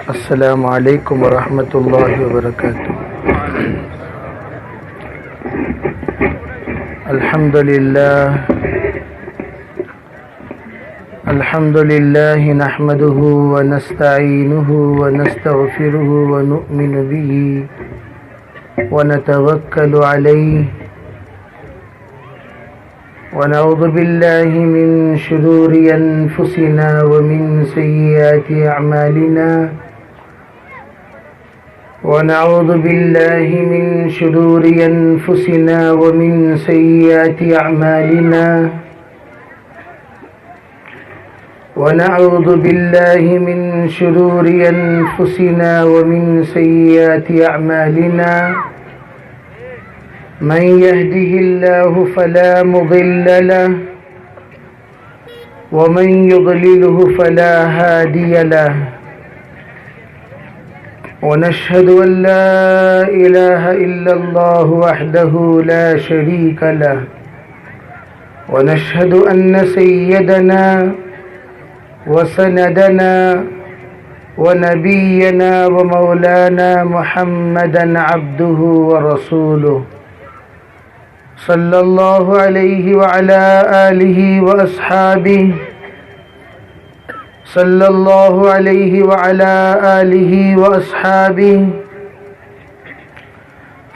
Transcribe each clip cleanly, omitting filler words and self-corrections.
السلام علیکم ورحمۃ اللہ وبرکاتہ۔ الحمد للہ نحمده ونستعینه ونستغفره ونؤمن به ونتوکل علیہ ونعوذ باللہ من شرور انفسنا ومن سیئات اعمالنا ونعوذ باللہ من شرور انفسنا ومن سیئات اعمالنا ونعوذ باللہ من شرور انفسنا ومن سیئات اعمالنا من يهده الله فلا مضل له ومن يضلله فلا هادي له ونشهد أن لا إله إلا الله وحده لا شريك له ونشهد أن سيدنا وسندنا ونبينا ومولانا محمدا عبده ورسوله صلى الله عليه وعلى آله وأصحابه صلى الله عليه وعلى آله وأصحابه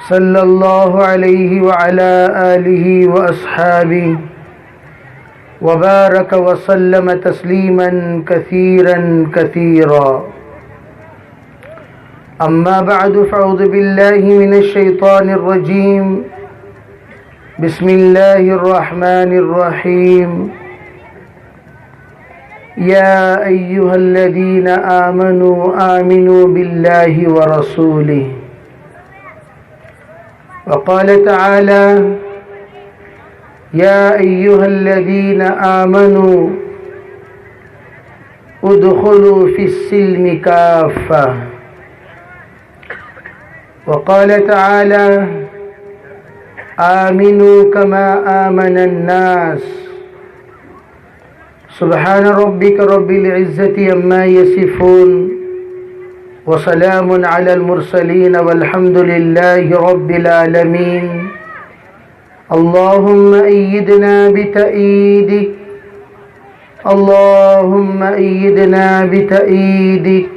صلى الله عليه وعلى آله وأصحابه وبارك وسلم تسليما كثيرا كثيرا أما بعد فأعوذ بالله من الشيطان الرجيم بسم الله الرحمن الرحيم يا أيها الذين آمنوا بالله ورسوله وقال تعالى يا أيها الذين آمنوا ادخلوا في السلم كافة وقال تعالى آمنوا كما آمن الناس سبحان ربك رب العزة عما يصفون وسلام على المرسلين والحمد لله رب العالمين اللهم أيدنا بتأييدك اللهم أيدنا بتأييدك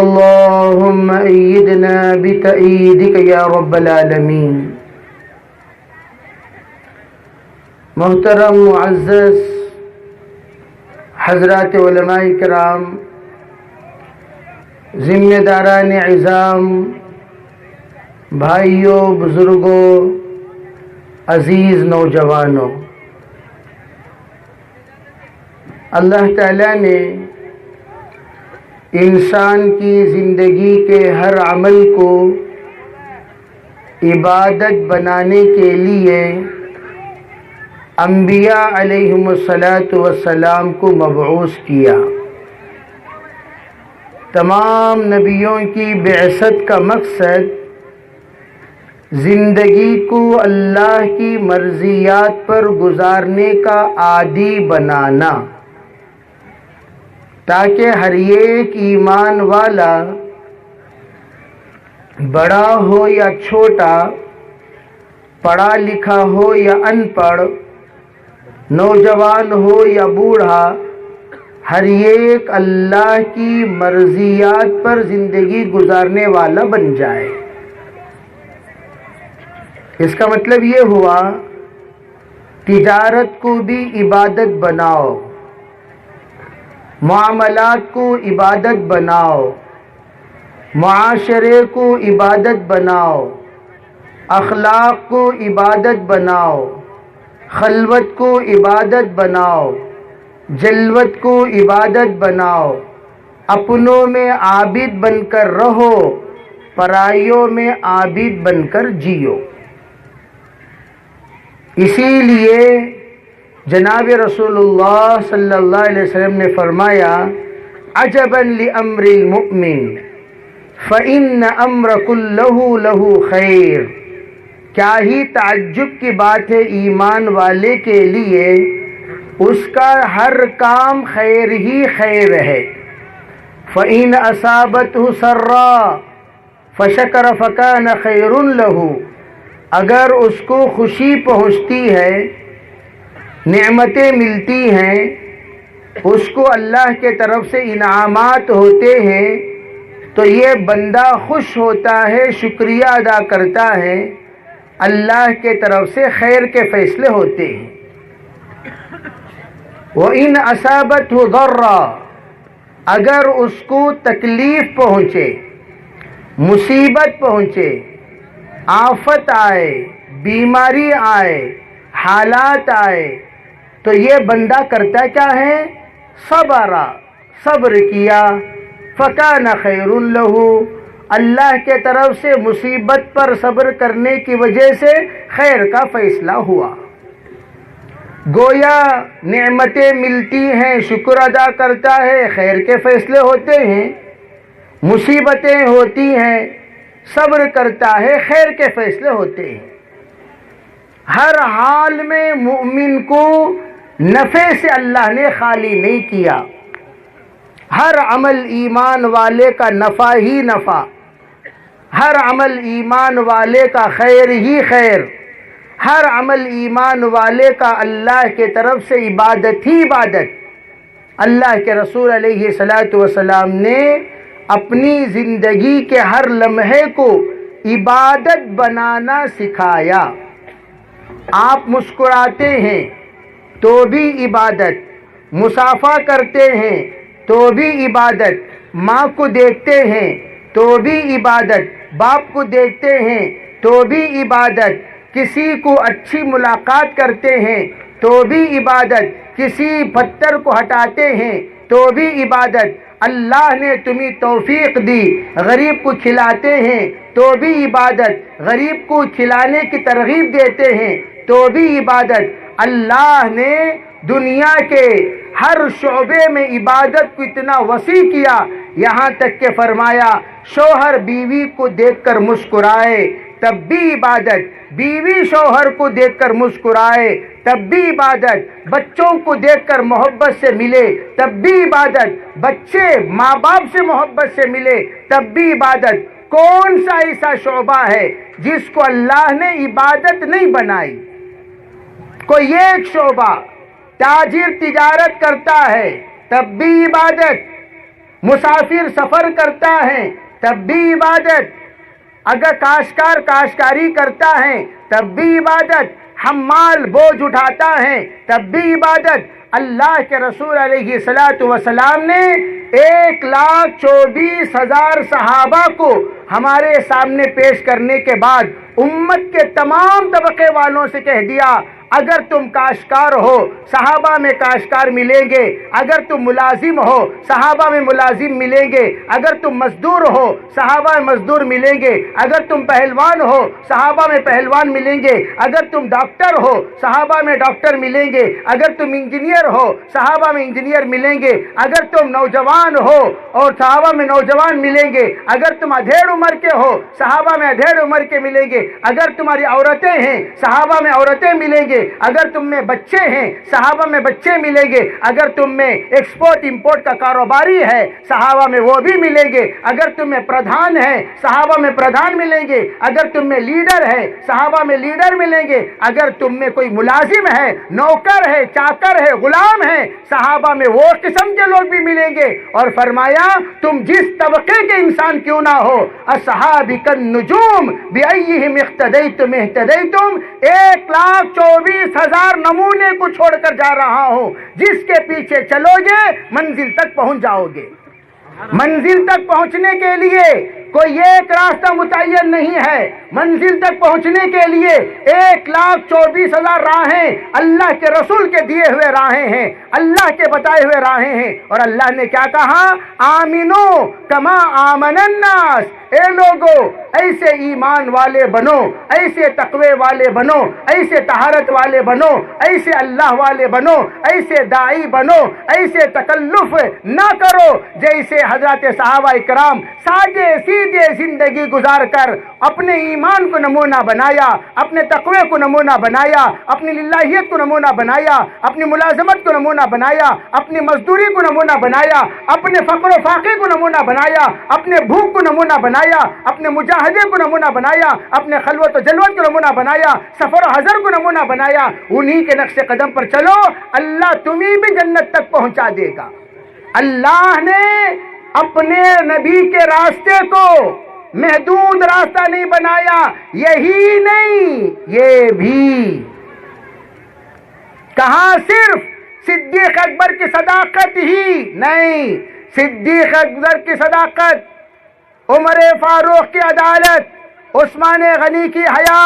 اللهم أيدنا بتأييدك يا رب العالمين۔ محترم معزز حضرات علماء کرام، ذمہ داران عظام، بھائیوں، بزرگوں، عزیز نوجوانوں، اللہ تعالیٰ نے انسان کی زندگی کے ہر عمل کو عبادت بنانے کے لیے انبیاء علیہم الصلاۃ کو مبعوث کیا۔ تمام نبیوں کی بعثت کا مقصد زندگی کو اللہ کی مرضیات پر گزارنے کا عادی بنانا، تاکہ ہر ایک ایمان والا بڑا ہو یا چھوٹا، پڑھا لکھا ہو یا ان پڑھ، نوجوان ہو یا بوڑھا، ہر ایک اللہ کی مرضیات پر زندگی گزارنے والا بن جائے۔ اس کا مطلب یہ ہوا، تجارت کو بھی عبادت بناؤ، معاملات کو عبادت بناؤ، معاشرے کو عبادت بناؤ، اخلاق کو عبادت بناؤ، خلوت کو عبادت بناؤ، جلوت کو عبادت بناؤ، اپنوں میں عابد بن کر رہو، پرائیوں میں عابد بن کر جیو۔ اسی لیے جناب رسول اللہ صلی اللہ علیہ وسلم نے فرمایا، عجبا لامر المؤمن فإن امر كله له خیر، کیا ہی تعجب کی بات ہے ایمان والے کے لیے، اس کا ہر کام خیر ہی خیر ہے۔ فإن أصابته سرا فشكر فكان خير له، اگر اس کو خوشی پہنچتی ہے، نعمتیں ملتی ہیں، اس کو اللہ کے طرف سے انعامات ہوتے ہیں، تو یہ بندہ خوش ہوتا ہے، شکریہ ادا کرتا ہے، اللہ کے طرف سے خیر کے فیصلے ہوتے ہیں۔ وَإِنْ أَصَابَتْهُ ضَرًّا، اگر اس کو تکلیف پہنچے، مصیبت پہنچے، آفت آئے، بیماری آئے، حالات آئے، تو یہ بندہ کرتا کیا ہے؟ صبر کیا، فَكَانَ خَيْرٌ لَهُ، اللہ کے طرف سے مصیبت پر صبر کرنے کی وجہ سے خیر کا فیصلہ ہوا۔ گویا نعمتیں ملتی ہیں، شکر ادا کرتا ہے، خیر کے فیصلے ہوتے ہیں، مصیبتیں ہوتی ہیں، صبر کرتا ہے، خیر کے فیصلے ہوتے ہیں۔ ہر حال میں مومن کو نفع سے اللہ نے خالی نہیں کیا، ہر عمل ایمان والے کا نفع ہی نفع، ہر عمل ایمان والے کا خیر ہی خیر، ہر عمل ایمان والے کا اللہ کے طرف سے عبادت ہی عبادت۔ اللہ کے رسول علیہ الصلاۃ والسلام نے اپنی زندگی کے ہر لمحے کو عبادت بنانا سکھایا۔ آپ مسکراتے ہیں تو بھی عبادت، مصافحہ کرتے ہیں تو بھی عبادت، ماں کو دیکھتے ہیں تو بھی عبادت، باپ کو دیکھتے ہیں تو بھی عبادت، کسی کو اچھی ملاقات کرتے ہیں تو بھی عبادت، کسی پتھر کو ہٹاتے ہیں تو بھی عبادت۔ اللہ نے تمہیں توفیق دی، غریب کو کھلاتے ہیں تو بھی عبادت، غریب کو کھلانے کی ترغیب دیتے ہیں تو بھی عبادت۔ اللہ نے دنیا کے ہر شعبے میں عبادت کو اتنا وسیع کیا، یہاں تک کہ فرمایا شوہر بیوی کو دیکھ کر مسکرائے تب بھی عبادت، بیوی شوہر کو دیکھ کر مسکرائے تب بھی عبادت، بچوں کو دیکھ کر محبت سے ملے تب بھی عبادت، بچے ماں باپ سے محبت سے ملے تب بھی عبادت۔ کون سا ایسا شعبہ ہے جس کو اللہ نے عبادت نہیں بنائی؟ کوئی ایک شعبہ، تاجر تجارت کرتا ہے تب بھی عبادت، مسافر سفر کرتا ہے تب بھی عبادت، اگر کاشتکار کاشتکاری کرتا ہے تب بھی عبادت، حمال بوجھ اٹھاتا ہے تب بھی عبادت۔ اللہ کے رسول علیہ الصلاۃ والسلام نے 1,24,000 صحابہ کو ہمارے سامنے پیش کرنے کے بعد امت کے تمام طبقے والوں سے کہہ دیا، اگر تم کاشتکار ہو صحابہ میں کاشتکار ملیں گے، اگر تم ملازم ہو صحابہ میں ملازم ملیں گے، اگر تم مزدور ہو صحابہ میں مزدور ملیں گے، اگر تم پہلوان ہو صحابہ میں پہلوان ملیں گے، اگر تم ڈاکٹر ہو صحابہ میں ڈاکٹر ملیں گے، اگر تم انجینئر ہو صحابہ میں انجینئر ملیں گے، اگر تم نوجوان ہو اور صحابہ میں نوجوان ملیں گے، اگر تم ادھیڑ عمر کے ہو صحابہ میں ادھیڑ عمر کے ملیں گے، اگر تمہاری عورتیں ہیں صحابہ میں عورتیں ملیں گے، اگر تم میں بچے ہیں صحابہ میں بچے ملیں گے، اگر تم میں ایکسپورٹ امپورٹ کا کاروباری ہے صحابہ میں وہ بھی ملیں گے، اگر تم میں پردھان ہے صحابہ میں پردھان ملیں گے، اگر تم میں لیڈر ہے صحابہ میں لیڈر ملیں گے، اگر تم میں کوئی ملازم ہے، نوکر ہے، چاکر ہے، غلام ہے، صحابہ میں وہ قسم کے لوگ بھی ملیں گے۔ اور فرمایا تم جس طبقے کے انسان کیوں نہ ہو، اصحابک النجوم بأیہم اقتدیتم اہتدیتم، 1,24,000 نمونے کو چھوڑ کر جا رہا ہوں، جس کے پیچھے چلو گے منزل تک پہنچ جاؤ گے۔ منزل تک پہنچنے کے لیے کوئی ایک راستہ متعین نہیں ہے، منزل تک پہنچنے کے لیے 1,24,000 راہیں اللہ کے رسول کے دیے ہوئے راہیں ہیں، اللہ کے بتائے ہوئے راہیں ہیں۔ اور اللہ نے کیا کہا؟ آمنو کما آمن الناس، اے لوگو ایسے ایمان والے بنو، ایسے تقوی والے بنو، ایسے طہارت والے بنو، ایسے اللہ والے بنو، ایسے داعی بنو، ایسے تکلف نہ کرو جیسے حضرات صحابہ کرام سادے سی مزید یہ زندگی گزار کر اپنے ایمان کو نمونہ بنایا، اپنے تقوی کو نمونہ بنایا، اپنی للہیت کو نمونہ بنایا، اپنی ملازمت کو نمونہ بنایا، اپنی مزدوری کو نمونہ بنایا، اپنے فقر و فاقے کو نمونہ بنایا، اپنے بھوک کو نمونہ بنایا، اپنے مجاہدے کو نمونہ بنایا، اپنے خلوت و جلوت کو نمونہ بنایا، سفر و حضر کو نمونہ بنایا. انہی کے نقش قدم پر چلو، اللہ تمہیں بھی جنت تک پہنچا دے گا. اللہ نے اپنے نبی کے راستے کو محدود راستہ نہیں بنایا. یہی نہیں، یہ بھی کہاں صرف صدیق اکبر کی صداقت ہی نہیں، صدیق اکبر کی صداقت، عمر فاروق کی عدالت، عثمان غنی کی حیا،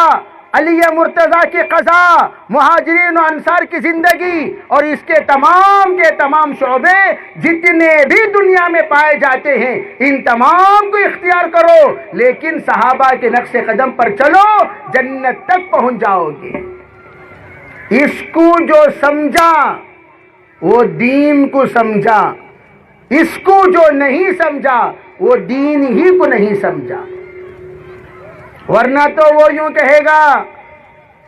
علی مرتضیٰ کی قضا، مہاجرین و انصار کی زندگی اور اس کے تمام شعبے جتنے بھی دنیا میں پائے جاتے ہیں، ان تمام کو اختیار کرو، لیکن صحابہ کے نقش قدم پر چلو، جنت تک پہنچ جاؤ گے. اس کو جو سمجھا وہ دین کو سمجھا، اس کو جو نہیں سمجھا وہ دین ہی کو نہیں سمجھا. ورنہ تو وہ یوں کہے گا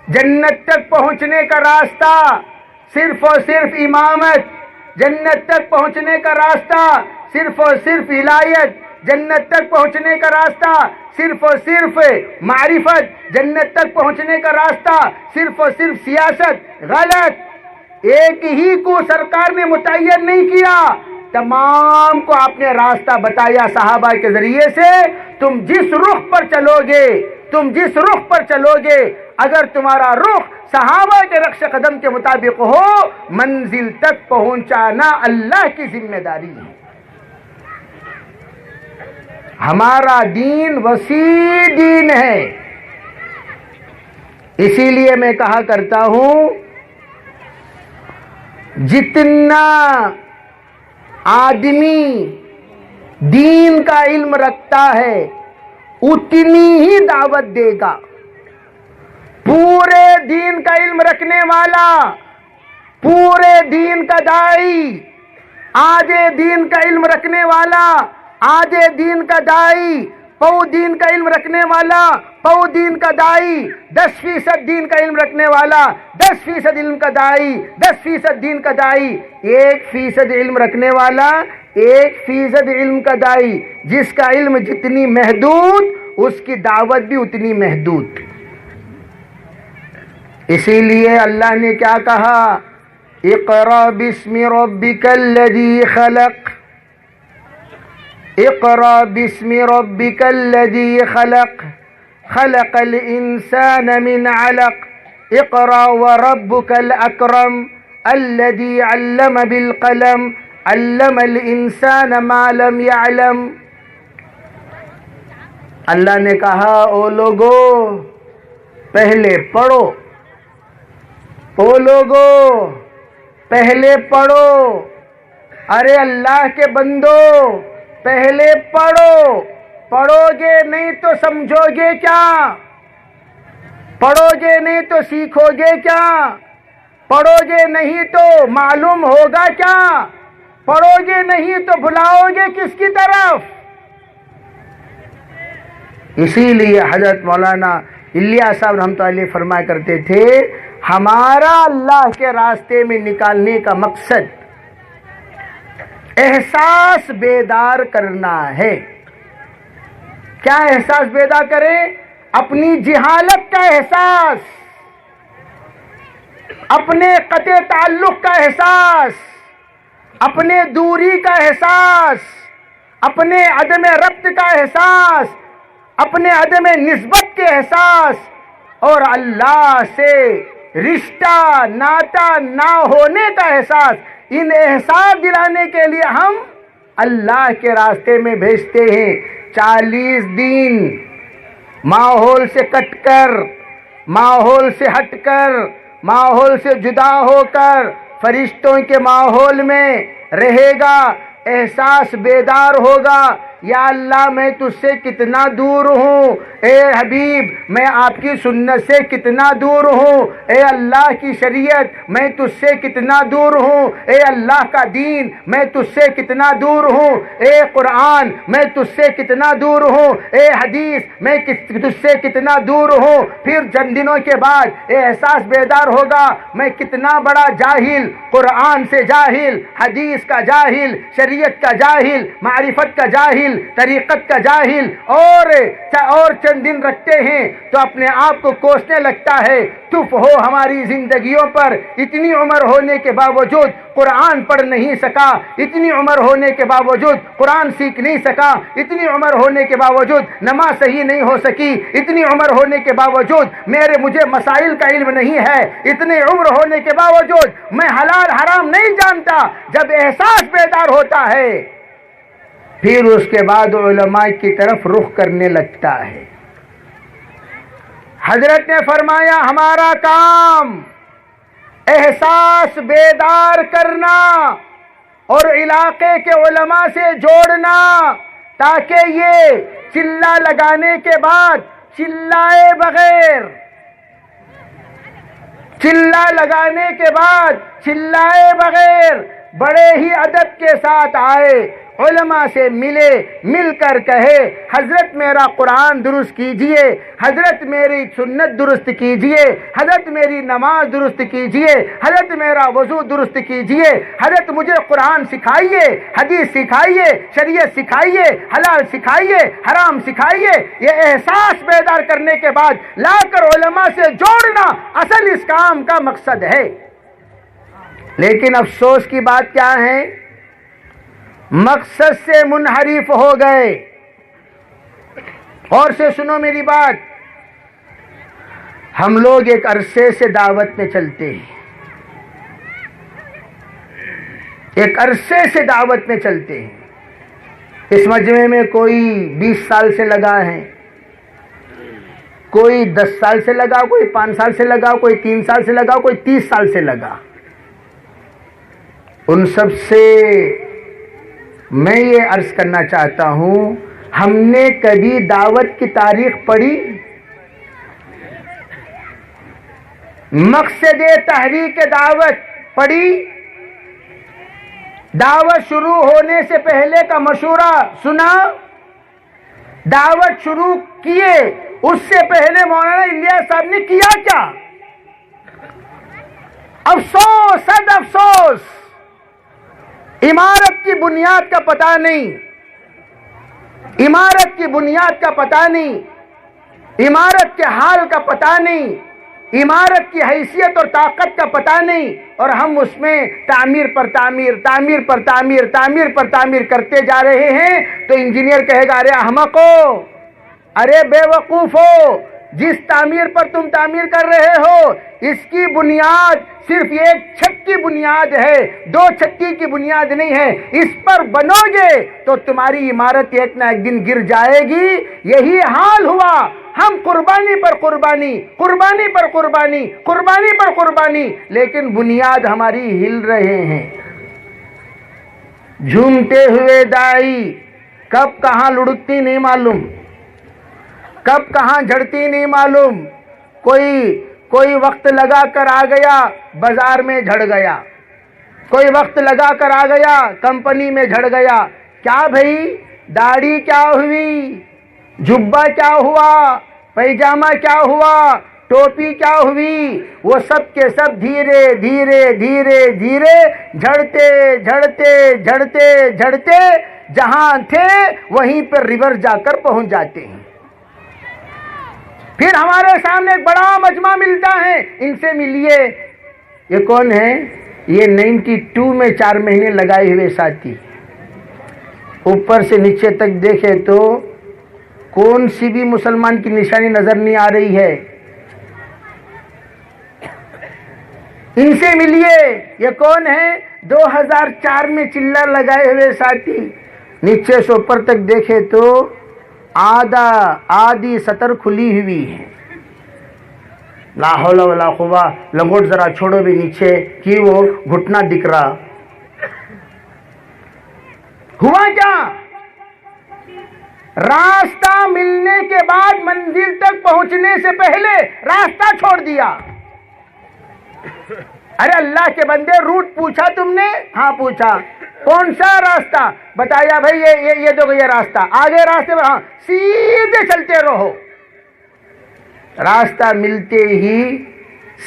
جنت تک پہنچنے کا راستہ صرف اور صرف امامت، جنت تک پہنچنے کا راستہ صرف اور صرف ولایت، جنت تک پہنچنے کا راستہ صرف اور صرف معرفت، جنت تک پہنچنے کا راستہ صرف اور صرف سیاست. غلط. ایک ہی کو سرکار نے متعین نہیں کیا، تمام کو آپ نے راستہ بتایا صحابہ کے ذریعے سے. تم جس رخ پر چلو گے، اگر تمہارا رخ صحابہ کے نقش قدم کے مطابق ہو، منزل تک پہنچانا اللہ کی ذمہ داری ہے. ہمارا دین وسیع دین ہے. اسی لیے میں کہا کرتا ہوں جتنا آدمی دین کا علم رکھتا ہے اتنی ہی دعوت دے گا. پورے دین کا علم رکھنے والا، پورے دین کا داعی، آدھے دین کا علم رکھنے والا، آدھے دین کا داعی، پو دین کا علم رکھنے والا، پو دین کا داعی، 10% دین کا علم رکھنے والا، 10% علم کا داعی، 10% دین کا داعی، 1% علم رکھنے والا، 1% علم کا داعی. جس کا علم جتنی محدود اس کی دعوت بھی اتنی محدود. اسی لیے اللہ نے کیا کہا؟ اقرأ باسم ربک الذی خلق، اقرأ باسم ربک الذی خلق، خلق الانسان من علق، اقرأ وربک الاکرم الذی علم بالقلم، علم الانسان ما لم يعلم. اللہ نے کہا او لوگو پہلے پڑھو، او لوگو پہلے پڑھو. ارے اللہ کے بندو پہلے پڑھو. پڑھو گے نہیں تو سمجھو گے کیا؟ پڑھو گے نہیں تو سیکھو گے کیا؟ پڑھو گے نہیں تو معلوم ہوگا کیا؟ پڑھو گے نہیں تو بھلاؤ گے کس کی طرف؟ اسی لیے حضرت مولانا الیاس صاحب رحمۃ اللہ علیہ فرمایا کرتے تھے ہمارا اللہ کے راستے میں نکالنے کا مقصد احساس بیدار کرنا ہے. کیا احساس بیدار کریں؟ اپنی جہالت کا احساس، اپنے قطع تعلق کا احساس، اپنے دوری کا احساس، اپنے عدم ربط کا احساس، اپنے عدم نسبت کے احساس اور اللہ سے رشتہ ناتا نہ ہونے کا احساس. ان احساس دلانے کے لیے ہم اللہ کے راستے میں بھیجتے ہیں. 40 دن ماحول سے کٹ کر، ماحول سے ہٹ کر، ماحول سے جدا ہو کر فرشتوں کے ماحول میں رہے گا، احساس بیدار ہوگا. یا اللہ میں تجھ سے کتنا دور ہوں، اے حبیب میں آپ کی سنت سے کتنا دور ہوں، اے اللہ کی شریعت میں تجھ سے کتنا دور ہوں، اے اللہ کا دین میں تجھ سے کتنا دور ہوں، اے قرآن میں تجھ سے کتنا دور ہوں، اے حدیث میں تجھ سے کتنا دور ہوں۔ پھر چند دنوں کے بعد یہ احساس بیدار ہوگا میں کتنا بڑا جاہل، قرآن سے جاہل، حدیث کا جاہل، شریعت کا جاہل، معرفت کا جاہل، طریقت کا جاہل، اور چند دن رکھتے ہیں تو اپنے آپ کو کوسنے لگتا ہے، تف ہو ہماری زندگیوں پر، اتنی عمر ہونے کے باوجود قرآن پڑھ نہیں سکا، اتنی عمر ہونے کے باوجود قرآن سیکھ نہیں سکا، اتنی عمر ہونے کے باوجود نماز صحیح نہیں ہو سکی، اتنی عمر ہونے کے باوجود مجھے مسائل کا علم نہیں ہے، اتنی عمر ہونے کے باوجود میں حلال حرام نہیں جانتا۔ جب احساس بیدار ہوتا ہے پھر اس کے بعد علماء کی طرف رخ کرنے لگتا ہے۔ حضرت نے فرمایا ہمارا کام احساس بیدار کرنا اور علاقے کے علماء سے جوڑنا، تاکہ یہ چلا لگانے کے بعد چلائے بغیر، چلا لگانے کے بعد چلائے بغیر بڑے ہی ادب کے ساتھ آئے، علماء سے ملے، مل کر کہے حضرت میرا قرآن درست کیجئے، حضرت میری سنت درست کیجئے، حضرت میری نماز درست کیجئے، حضرت میرا وضو درست کیجئے، حضرت مجھے قرآن سکھائیے، حدیث سکھائیے، شریعت سکھائیے، حلال سکھائیے، حرام سکھائیے۔ یہ احساس بیدار کرنے کے بعد لا کر علماء سے جوڑنا اصل اس کام کا مقصد ہے۔ لیکن افسوس کی بات کیا ہے، مقصد سے منحرف ہو گئے۔ اور سے سنو میری بات، ہم لوگ ایک عرصے سے دعوت میں چلتے ہیں، ایک عرصے سے دعوت میں چلتے ہیں۔ اس مجمع میں کوئی 20 سال سے لگا ہے، کوئی 10 سال سے لگا، کوئی 5 سال سے لگا، کوئی 3 سال سے لگا، کوئی 30 سال سے لگا۔ ان سب سے میں یہ عرض کرنا چاہتا ہوں، ہم نے کبھی دعوت کی تاریخ پڑھی؟ مقصد تحریک دعوت پڑھی؟ دعوت شروع ہونے سے پہلے کا مشورہ سنا؟ دعوت شروع کیے اس سے پہلے مولانا الیاس صاحب نے کیا کیا؟ افسوس، صد افسوس، عمارت کی بنیاد کا پتہ نہیں، عمارت کی بنیاد کا پتہ نہیں، عمارت کے حال کا پتہ نہیں، عمارت کی حیثیت اور طاقت کا پتہ نہیں، اور ہم اس میں تعمیر پر تعمیر، تعمیر پر تعمیر، تعمیر پر تعمیر کرتے جا رہے ہیں۔ تو انجینئر کہے گا ارے احمقو، ارے بے وقوفو، جس تعمیر پر تم تعمیر کر رہے ہو اس کی بنیاد صرف ایک چھت کی بنیاد ہے، 2 چھتی کی بنیاد نہیں ہے، اس پر بنو گے تو تمہاری عمارت ایک نہ ایک دن گر جائے گی۔ یہی حال ہوا، ہم قربانی پر قربانی، قربانی پر قربانی، قربانی پر قربانی، لیکن بنیاد ہماری ہل رہے ہیں۔ جھومتے ہوئے دائی کب کہاں لڑکتی نہیں معلوم، کب کہاں جھڑتی نہیں معلوم، کوئی وقت لگا کر آ گیا بازار میں جھڑ گیا، کوئی وقت لگا کر آ گیا کمپنی میں جھڑ گیا۔ کیا بھئی، داڑھی کیا ہوئی، جبہ کیا ہوا، پیجامہ کیا ہوا، ٹوپی کیا ہوئی، وہ سب کے سب دھیرے دھیرے دھیرے دھیرے جھڑتے جھڑتے جھڑتے جھڑتے جہاں تھے وہیں پر ریورس جا کر پہنچ جاتے ہیں۔ پھر ہمارے سامنے ایک بڑا مجمع ملتا ہے، ان سے ملیے۔ یہ کون ہے؟ یہ 92 میں 4 مہینے لگائے ہوئے ساتھی، اوپر سے نیچے تک دیکھے تو کون سی بھی مسلمان کی نشانی نظر نہیں آ رہی ہے۔ ان سے ملیے۔ یہ کون ہے؟ 2004 میں چلا لگائے ہوئے ساتھی، نیچے سے اوپر تک دیکھے تو آدھی سطر کھلی ہوئی ہے۔ لا حول ولا قوہ، لنگوٹ ذرا چھوڑو بھی نیچے کہ وہ گھٹنا دکھ رہا۔ ہوا کیا؟ راستہ ملنے کے بعد منزل تک پہنچنے سے پہلے راستہ چھوڑ دیا. ارے اللہ کے بندے روٹ پوچھا تم نے؟ ہاں پوچھا. کون سا راستہ؟ بتایا بھائی یہ دیکھو یہ راستہ. آگے راستے میں ہاں سیدھے چلتے رہو. راستہ ملتے ہی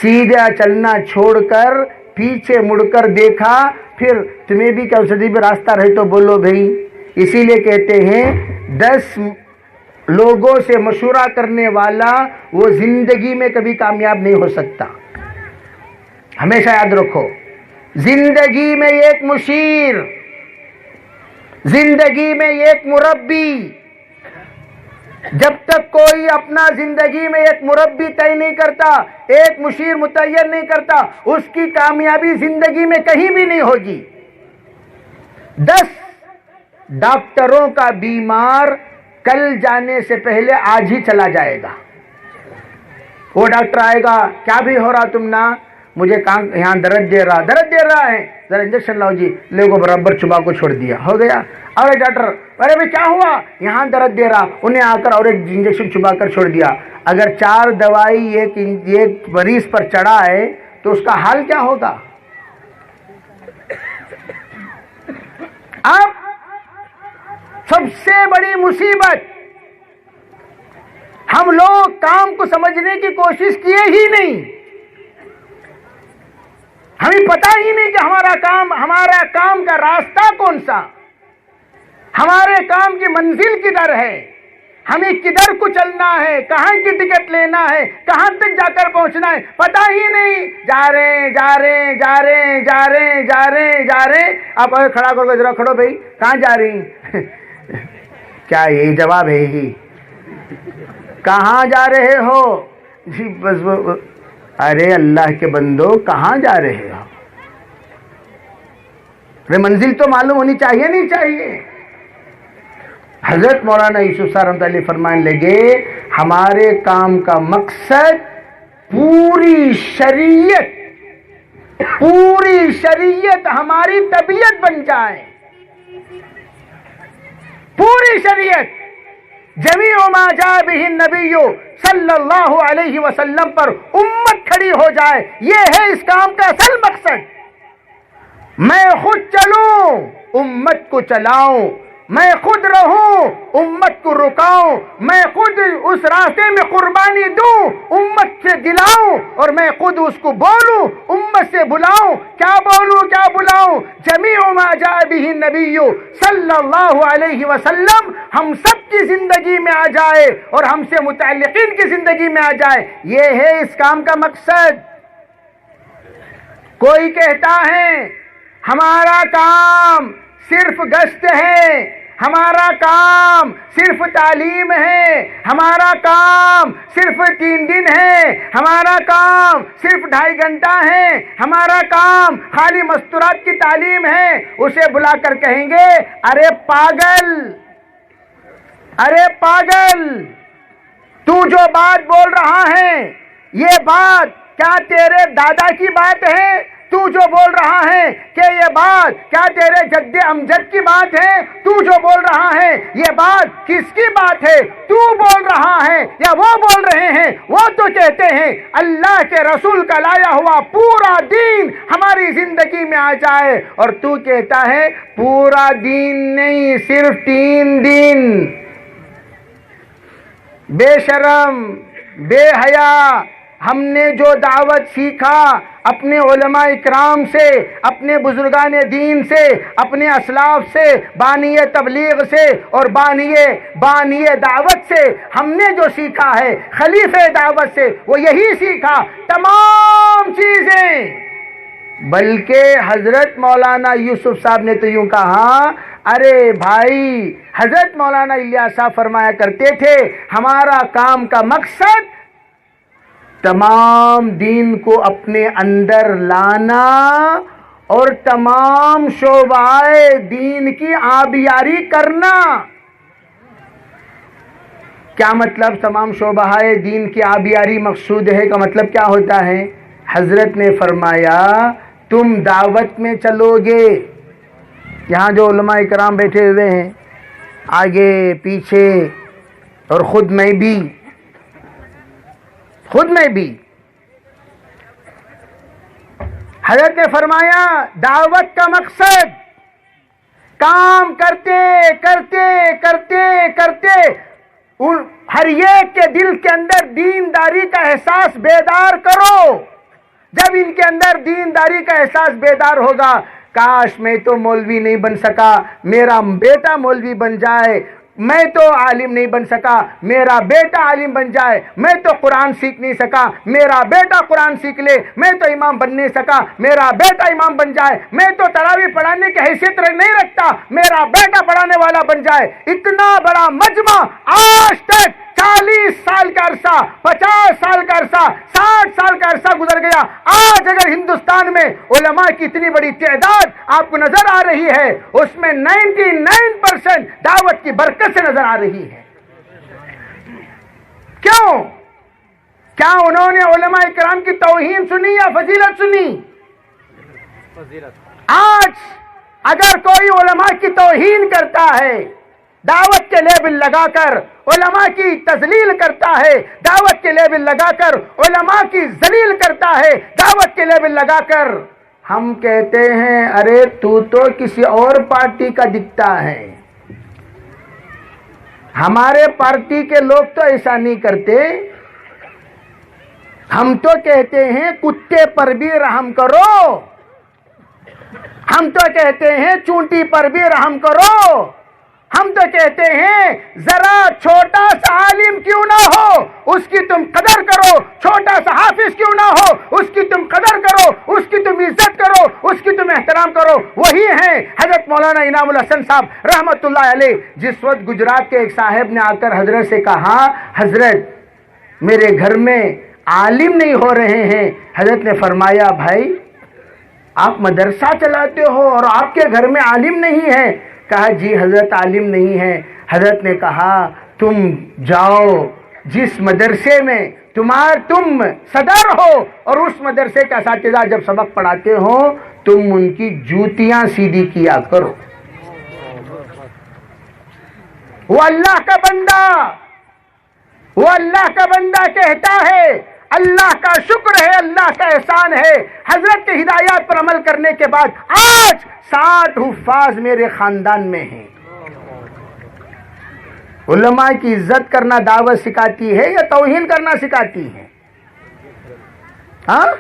سیدھا چلنا چھوڑ کر پیچھے مڑ کر دیکھا. پھر تمہیں بھی کیا صدی میں راستہ رہے تو بولو بھائی. اسی لیے کہتے ہیں 10 لوگوں سے مشورہ کرنے والا وہ زندگی میں کبھی کامیاب نہیں ہو سکتا. ہمیشہ یاد رکھو، زندگی میں ایک مشیر، زندگی میں ایک مربی، جب تک کوئی اپنا زندگی میں ایک مربی طے نہیں کرتا، ایک مشیر متعین نہیں کرتا، اس کی کامیابی زندگی میں کہیں بھی نہیں ہوگی. 10 ڈاکٹروں کا بیمار کل جانے سے پہلے آج ہی چلا جائے گا. وہ ڈاکٹر آئے گا، کیا بھی ہو رہا تم نا؟ مجھے کام یہاں درد دے رہا ہے، ذرا انجیکشن لاؤ جی. لے کو برابر چبا کو چھوڑ دیا، ہو گیا. اور ڈاکٹر ارے بھائی کیا ہوا؟ یہاں درد دے رہا، انہیں آ کر اور ایک انجیکشن چبا کر چھوڑ دیا. اگر 4 دوائی ایک مریض پر چڑھا ہے تو اس کا حال کیا ہوگا؟ اب سب سے بڑی مصیبت، ہم لوگ کام کو سمجھنے کی کوشش کیے ہی نہیں. ہمیں پتہ ہی نہیں کہ ہمارا کام کا راستہ کون سا، ہمارے کام کی منزل کدھر ہے، ہمیں کدھر کو چلنا ہے، کہاں کی ٹکٹ لینا ہے، کہاں تک جا کر پہنچنا ہے، پتہ ہی نہیں. جا رہے. آپ کھڑا کر کے ذرا کھڑو بھائی، کہاں جا رہی ہیں؟ کیا یہی جواب ہے ہی؟ کہاں جا رہے ہو؟ جی بس. ارے اللہ کے بندو کہاں جا رہے ہو؟ منزل تو معلوم ہونی چاہیے نہیں چاہیے؟ حضرت مولانا یوسف صاحب رحمۃ اللہ فرمانے لگے ہمارے کام کا مقصد پوری شریعت ہماری طبیعت بن جائے. پوری شریعت جمیع ما جاء به النبی صلی اللہ علیہ وسلم پر امت کھڑی ہو جائے. یہ ہے اس کام کا اصل مقصد. میں خود چلوں، امت کو چلاؤں، میں خود رہوں، امت کو رکاؤں، میں خود اس راستے میں قربانی دوں، امت سے دلاؤں، اور میں خود اس کو بولوں، امت سے بلاؤں. کیا بولوں کیا بلاؤں؟ جمیع ما جاء به النبی صلی اللہ علیہ وسلم ہم سب کی زندگی میں آ جائے اور ہم سے متعلقین کی زندگی میں آ جائے. یہ ہے اس کام کا مقصد. کوئی کہتا ہے ہمارا کام صرف گشت ہے، ہمارا کام صرف تعلیم ہے، ہمارا کام صرف 3 دن ہے، ہمارا کام صرف 2.5 گھنٹہ ہے، ہمارا کام خالی مستورات کی تعلیم ہے. اسے بلا کر کہیں گے ارے پاگل، تو جو بات بول رہا ہے یہ بات کیا تیرے دادا کی بات ہے؟ تو جو بول رہا ہے کہ یہ بات کیا تیرے جد امجد کی بات ہے؟ تو جو بول رہا ہے یہ بات کس کی بات ہے؟ تو بول رہا ہے یا وہ بول رہے ہیں؟ وہ تو کہتے ہیں اللہ کے رسول کا لایا ہوا پورا دین ہماری زندگی میں آ جائے، اور تو کہتا ہے پورا دین نہیں، صرف 3 دن. بے شرم، بے حیا. ہم نے جو دعوت سیکھا اپنے علماء اکرام سے، اپنے بزرگان دین سے، اپنے اسلاف سے، بانی تبلیغ سے اور بانی دعوت سے، ہم نے جو سیکھا ہے خلیفہ دعوت سے، وہ یہی سیکھا تمام چیزیں. بلکہ حضرت مولانا یوسف صاحب نے تو یوں کہا، ارے بھائی حضرت مولانا الیاس صاحب فرمایا کرتے تھے ہمارا کام کا مقصد تمام دین کو اپنے اندر لانا اور تمام شعبۂ دین کی آبیاری کرنا. کیا مطلب تمام شعبۂ دین کی آبیاری مقصود ہے؟ کا مطلب کیا ہوتا ہے؟ حضرت نے فرمایا تم دعوت میں چلو گے، یہاں جو علماء اکرام بیٹھے ہوئے ہیں آگے پیچھے اور خود میں بھی حضرت نے فرمایا دعوت کا مقصد کام کرتے کرتے کرتے کرتے ہر ایک کے دل کے اندر دینداری کا احساس بیدار کرو. جب ان کے اندر دینداری کا احساس بیدار ہوگا، کاش میں تو مولوی نہیں بن سکا، میرا بیٹا مولوی بن جائے، میں تو عالم نہیں بن سکا، میرا بیٹا عالم بن جائے، میں تو قرآن سیکھ نہیں سکا، میرا بیٹا قرآن سیکھ لے، میں تو امام بن نہیں سکا، میرا بیٹا امام بن جائے، میں تو تراویح پڑھانے کی حیثیت نہیں رکھتا، میرا بیٹا پڑھانے والا بن جائے. اتنا بڑا مجمع آج تک 40 سال کا عرصہ، 50 سال کا عرصہ، 60 سال کا عرصہ گزر گیا. آج اگر ہندوستان میں علماء کی اتنی بڑی تعداد آپ کو نظر آ رہی ہے، اس میں 99% دعوت کی برکت سے نظر آ رہی ہے. کیوں؟ کیا انہوں نے علماء کرام کی توہین سنی یا فضیلت سنی؟ آج اگر کوئی علماء کی توہین کرتا ہے، دعوت کے لیبل لگا کر علماء کی تذلیل کرتا ہے، دعوت کے لیبل لگا کر علماء کی ذلیل کرتا ہے، دعوت کے لیبل لگا کر ہم کہتے ہیں ارے تو کسی اور پارٹی کا دکھتا ہے. ہمارے پارٹی کے لوگ تو ایسا نہیں کرتے. ہم تو کہتے ہیں کتے پر بھی رحم کرو، ہم تو کہتے ہیں چونٹی پر بھی رحم کرو، ہم تو کہتے ہیں ذرا چھوٹا سا عالم کیوں نہ ہو اس کی تم قدر کرو، چھوٹا سا حافظ کیوں نہ ہو اس کی تم قدر کرو، اس کی تم عزت کرو، اس کی تم احترام کرو. وہی ہیں حضرت مولانا انعام الحسن صاحب رحمت اللہ علیہ. جس وقت گجرات کے ایک صاحب نے آ کر حضرت سے کہا حضرت میرے گھر میں عالم نہیں ہو رہے ہیں، حضرت نے فرمایا بھائی آپ مدرسہ چلاتے ہو اور آپ کے گھر میں عالم نہیں ہے؟ کہا جی حضرت عالم نہیں ہے. حضرت نے کہا تم جاؤ جس مدرسے میں تم صدر ہو اور اس مدرسے کا اساتذہ جب سبق پڑھاتے ہو تم ان کی جوتیاں سیدھی کیا کرو. وہ اللہ کا بندہ کہتا ہے اللہ کا شکر ہے، اللہ کا احسان ہے، حضرت کے ہدایات پر عمل کرنے کے بعد آج 60 حفاظ میرے خاندان میں ہیں. علماء کی عزت کرنا دعوت سکھاتی ہے یا توہین کرنا سکھاتی ہے؟ ہاں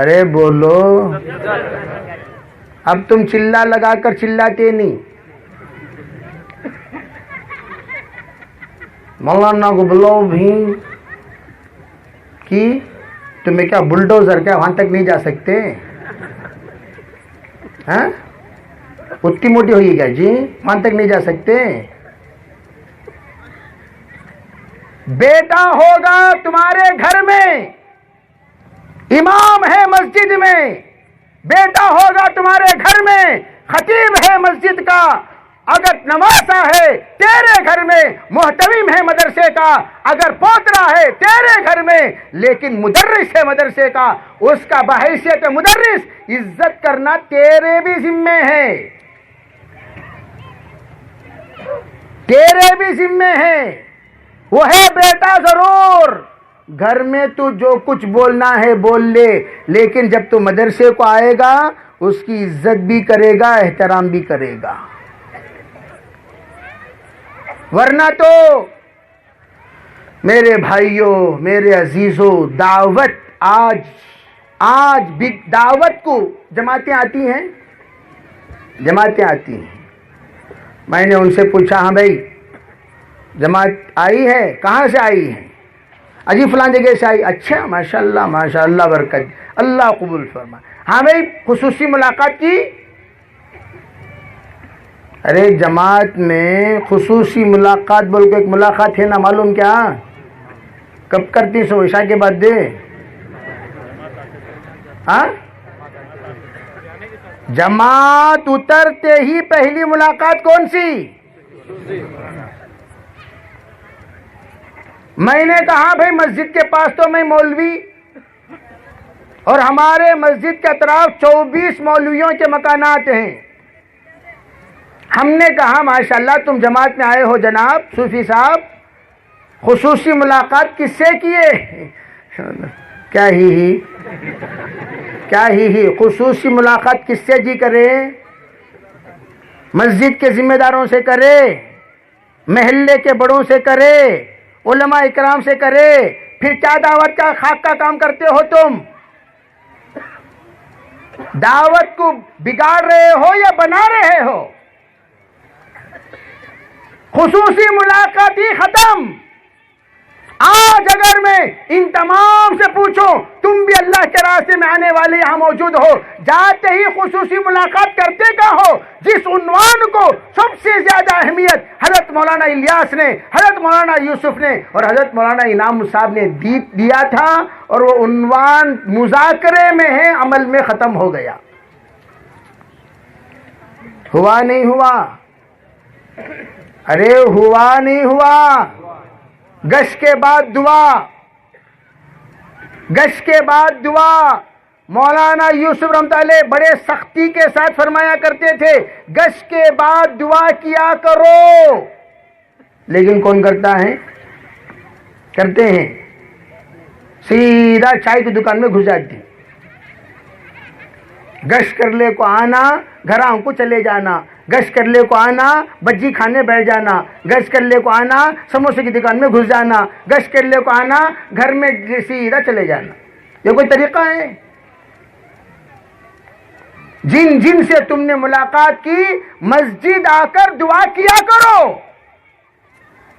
ارے بولو. اب تم چلا لگا کر چلاتے نہیں. مولانا کو بلاؤ بھی کہ تمہیں کیا بلڈوزر کیا وہاں تک نہیں جا سکتے؟ ہاں اتنی موٹی ہوئی گیا جی وہاں تک نہیں جا سکتے. بیٹا ہوگا تمہارے گھر میں، امام ہے مسجد میں، بیٹا ہوگا تمہارے گھر میں، خطیب ہے مسجد کا، اگر نواسا ہے تیرے گھر میں، محتمم ہے مدرسے کا، اگر پوترا ہے تیرے گھر میں، لیکن مدرس ہے مدرسے کا، اس کا بحیثیت مدرس عزت کرنا تیرے بھی ذمے ہے، تیرے بھی ذمے ہے. وہ ہے بیٹا ضرور گھر میں تو جو کچھ بولنا ہے بول لے، لیکن جب تو مدرسے کو آئے گا اس کی عزت بھی کرے گا، احترام بھی کرے گا. ورنہ تو میرے بھائیوں، میرے عزیزوں، آج بھی دعوت کو جماعتیں آتی ہیں. میں نے ان سے پوچھا ہاں بھائی جماعت آئی ہے؟ کہاں سے آئی ہے؟ اجی فلاں جگہ سے آئی. اچھا ماشاء اللہ برکت، اللہ قبول فرما. ہاں بھائی خصوصی ملاقات کی؟ ارے جماعت میں خصوصی ملاقات بول کے ایک ملاقات ہے نا، معلوم کیا کب کرتی سو؟ عشاء کے بعد دے. ہاں جماعت اترتے ہی پہلی ملاقات کون سی؟ میں نے کہا بھائی مسجد کے پاس تو میں مولوی اور ہمارے مسجد کے اطراف 24 مولویوں کے مکانات ہیں، ہم نے کہا ماشاءاللہ تم جماعت میں آئے ہو جناب صوفی صاحب، خصوصی ملاقات کس سے کیے؟ کیا ہی خصوصی ملاقات کس سے جی کرے؟ مسجد کے ذمہ داروں سے کرے، محلے کے بڑوں سے کرے، علماء اکرام سے کرے، پھر کیا دعوت کا خاک کا کام کرتے ہو تم؟ دعوت کو بگاڑ رہے ہو یا بنا رہے ہو؟ خصوصی ملاقات ہی ختم۔ آج اگر میں ان تمام سے پوچھوں تم بھی اللہ کے راستے میں آنے والے یہاں موجود ہو، جاتے ہی خصوصی ملاقات کرتے کا ہو جس عنوان کو سب سے زیادہ اہمیت حضرت مولانا الیاس نے، حضرت مولانا یوسف نے اور حضرت مولانا انعام صاحب نے دیا تھا، اور وہ عنوان مذاکرے میں ہے، عمل میں ختم ہو گیا۔ ہوا نہیں ہوا؟ ارے ہوا نہیں ہوا؟ گش کے بعد دعا، گش کے بعد دعا۔ مولانا یوسف رحمۃ اللہ علیہ بڑے سختی کے ساتھ فرمایا کرتے تھے گش کے بعد دعا کیا کرو، لیکن کون کرتا ہے؟ کرتے ہیں سیدھا چائے کی دکان میں گھس جاتی، گش کر لے کو آنا، گھراں کو چلے جانا، گش کر لے کو آنا، بجی کھانے بیٹھ جانا، گش کر لے کو آنا، سموسے کی دکان میں گھس جانا، گش کر لے کو آنا، گھر میں سیدھا چلے جانا۔ یہ کوئی طریقہ ہے؟ جن جن سے تم نے ملاقات کی مسجد آ کر دعا کیا کرو،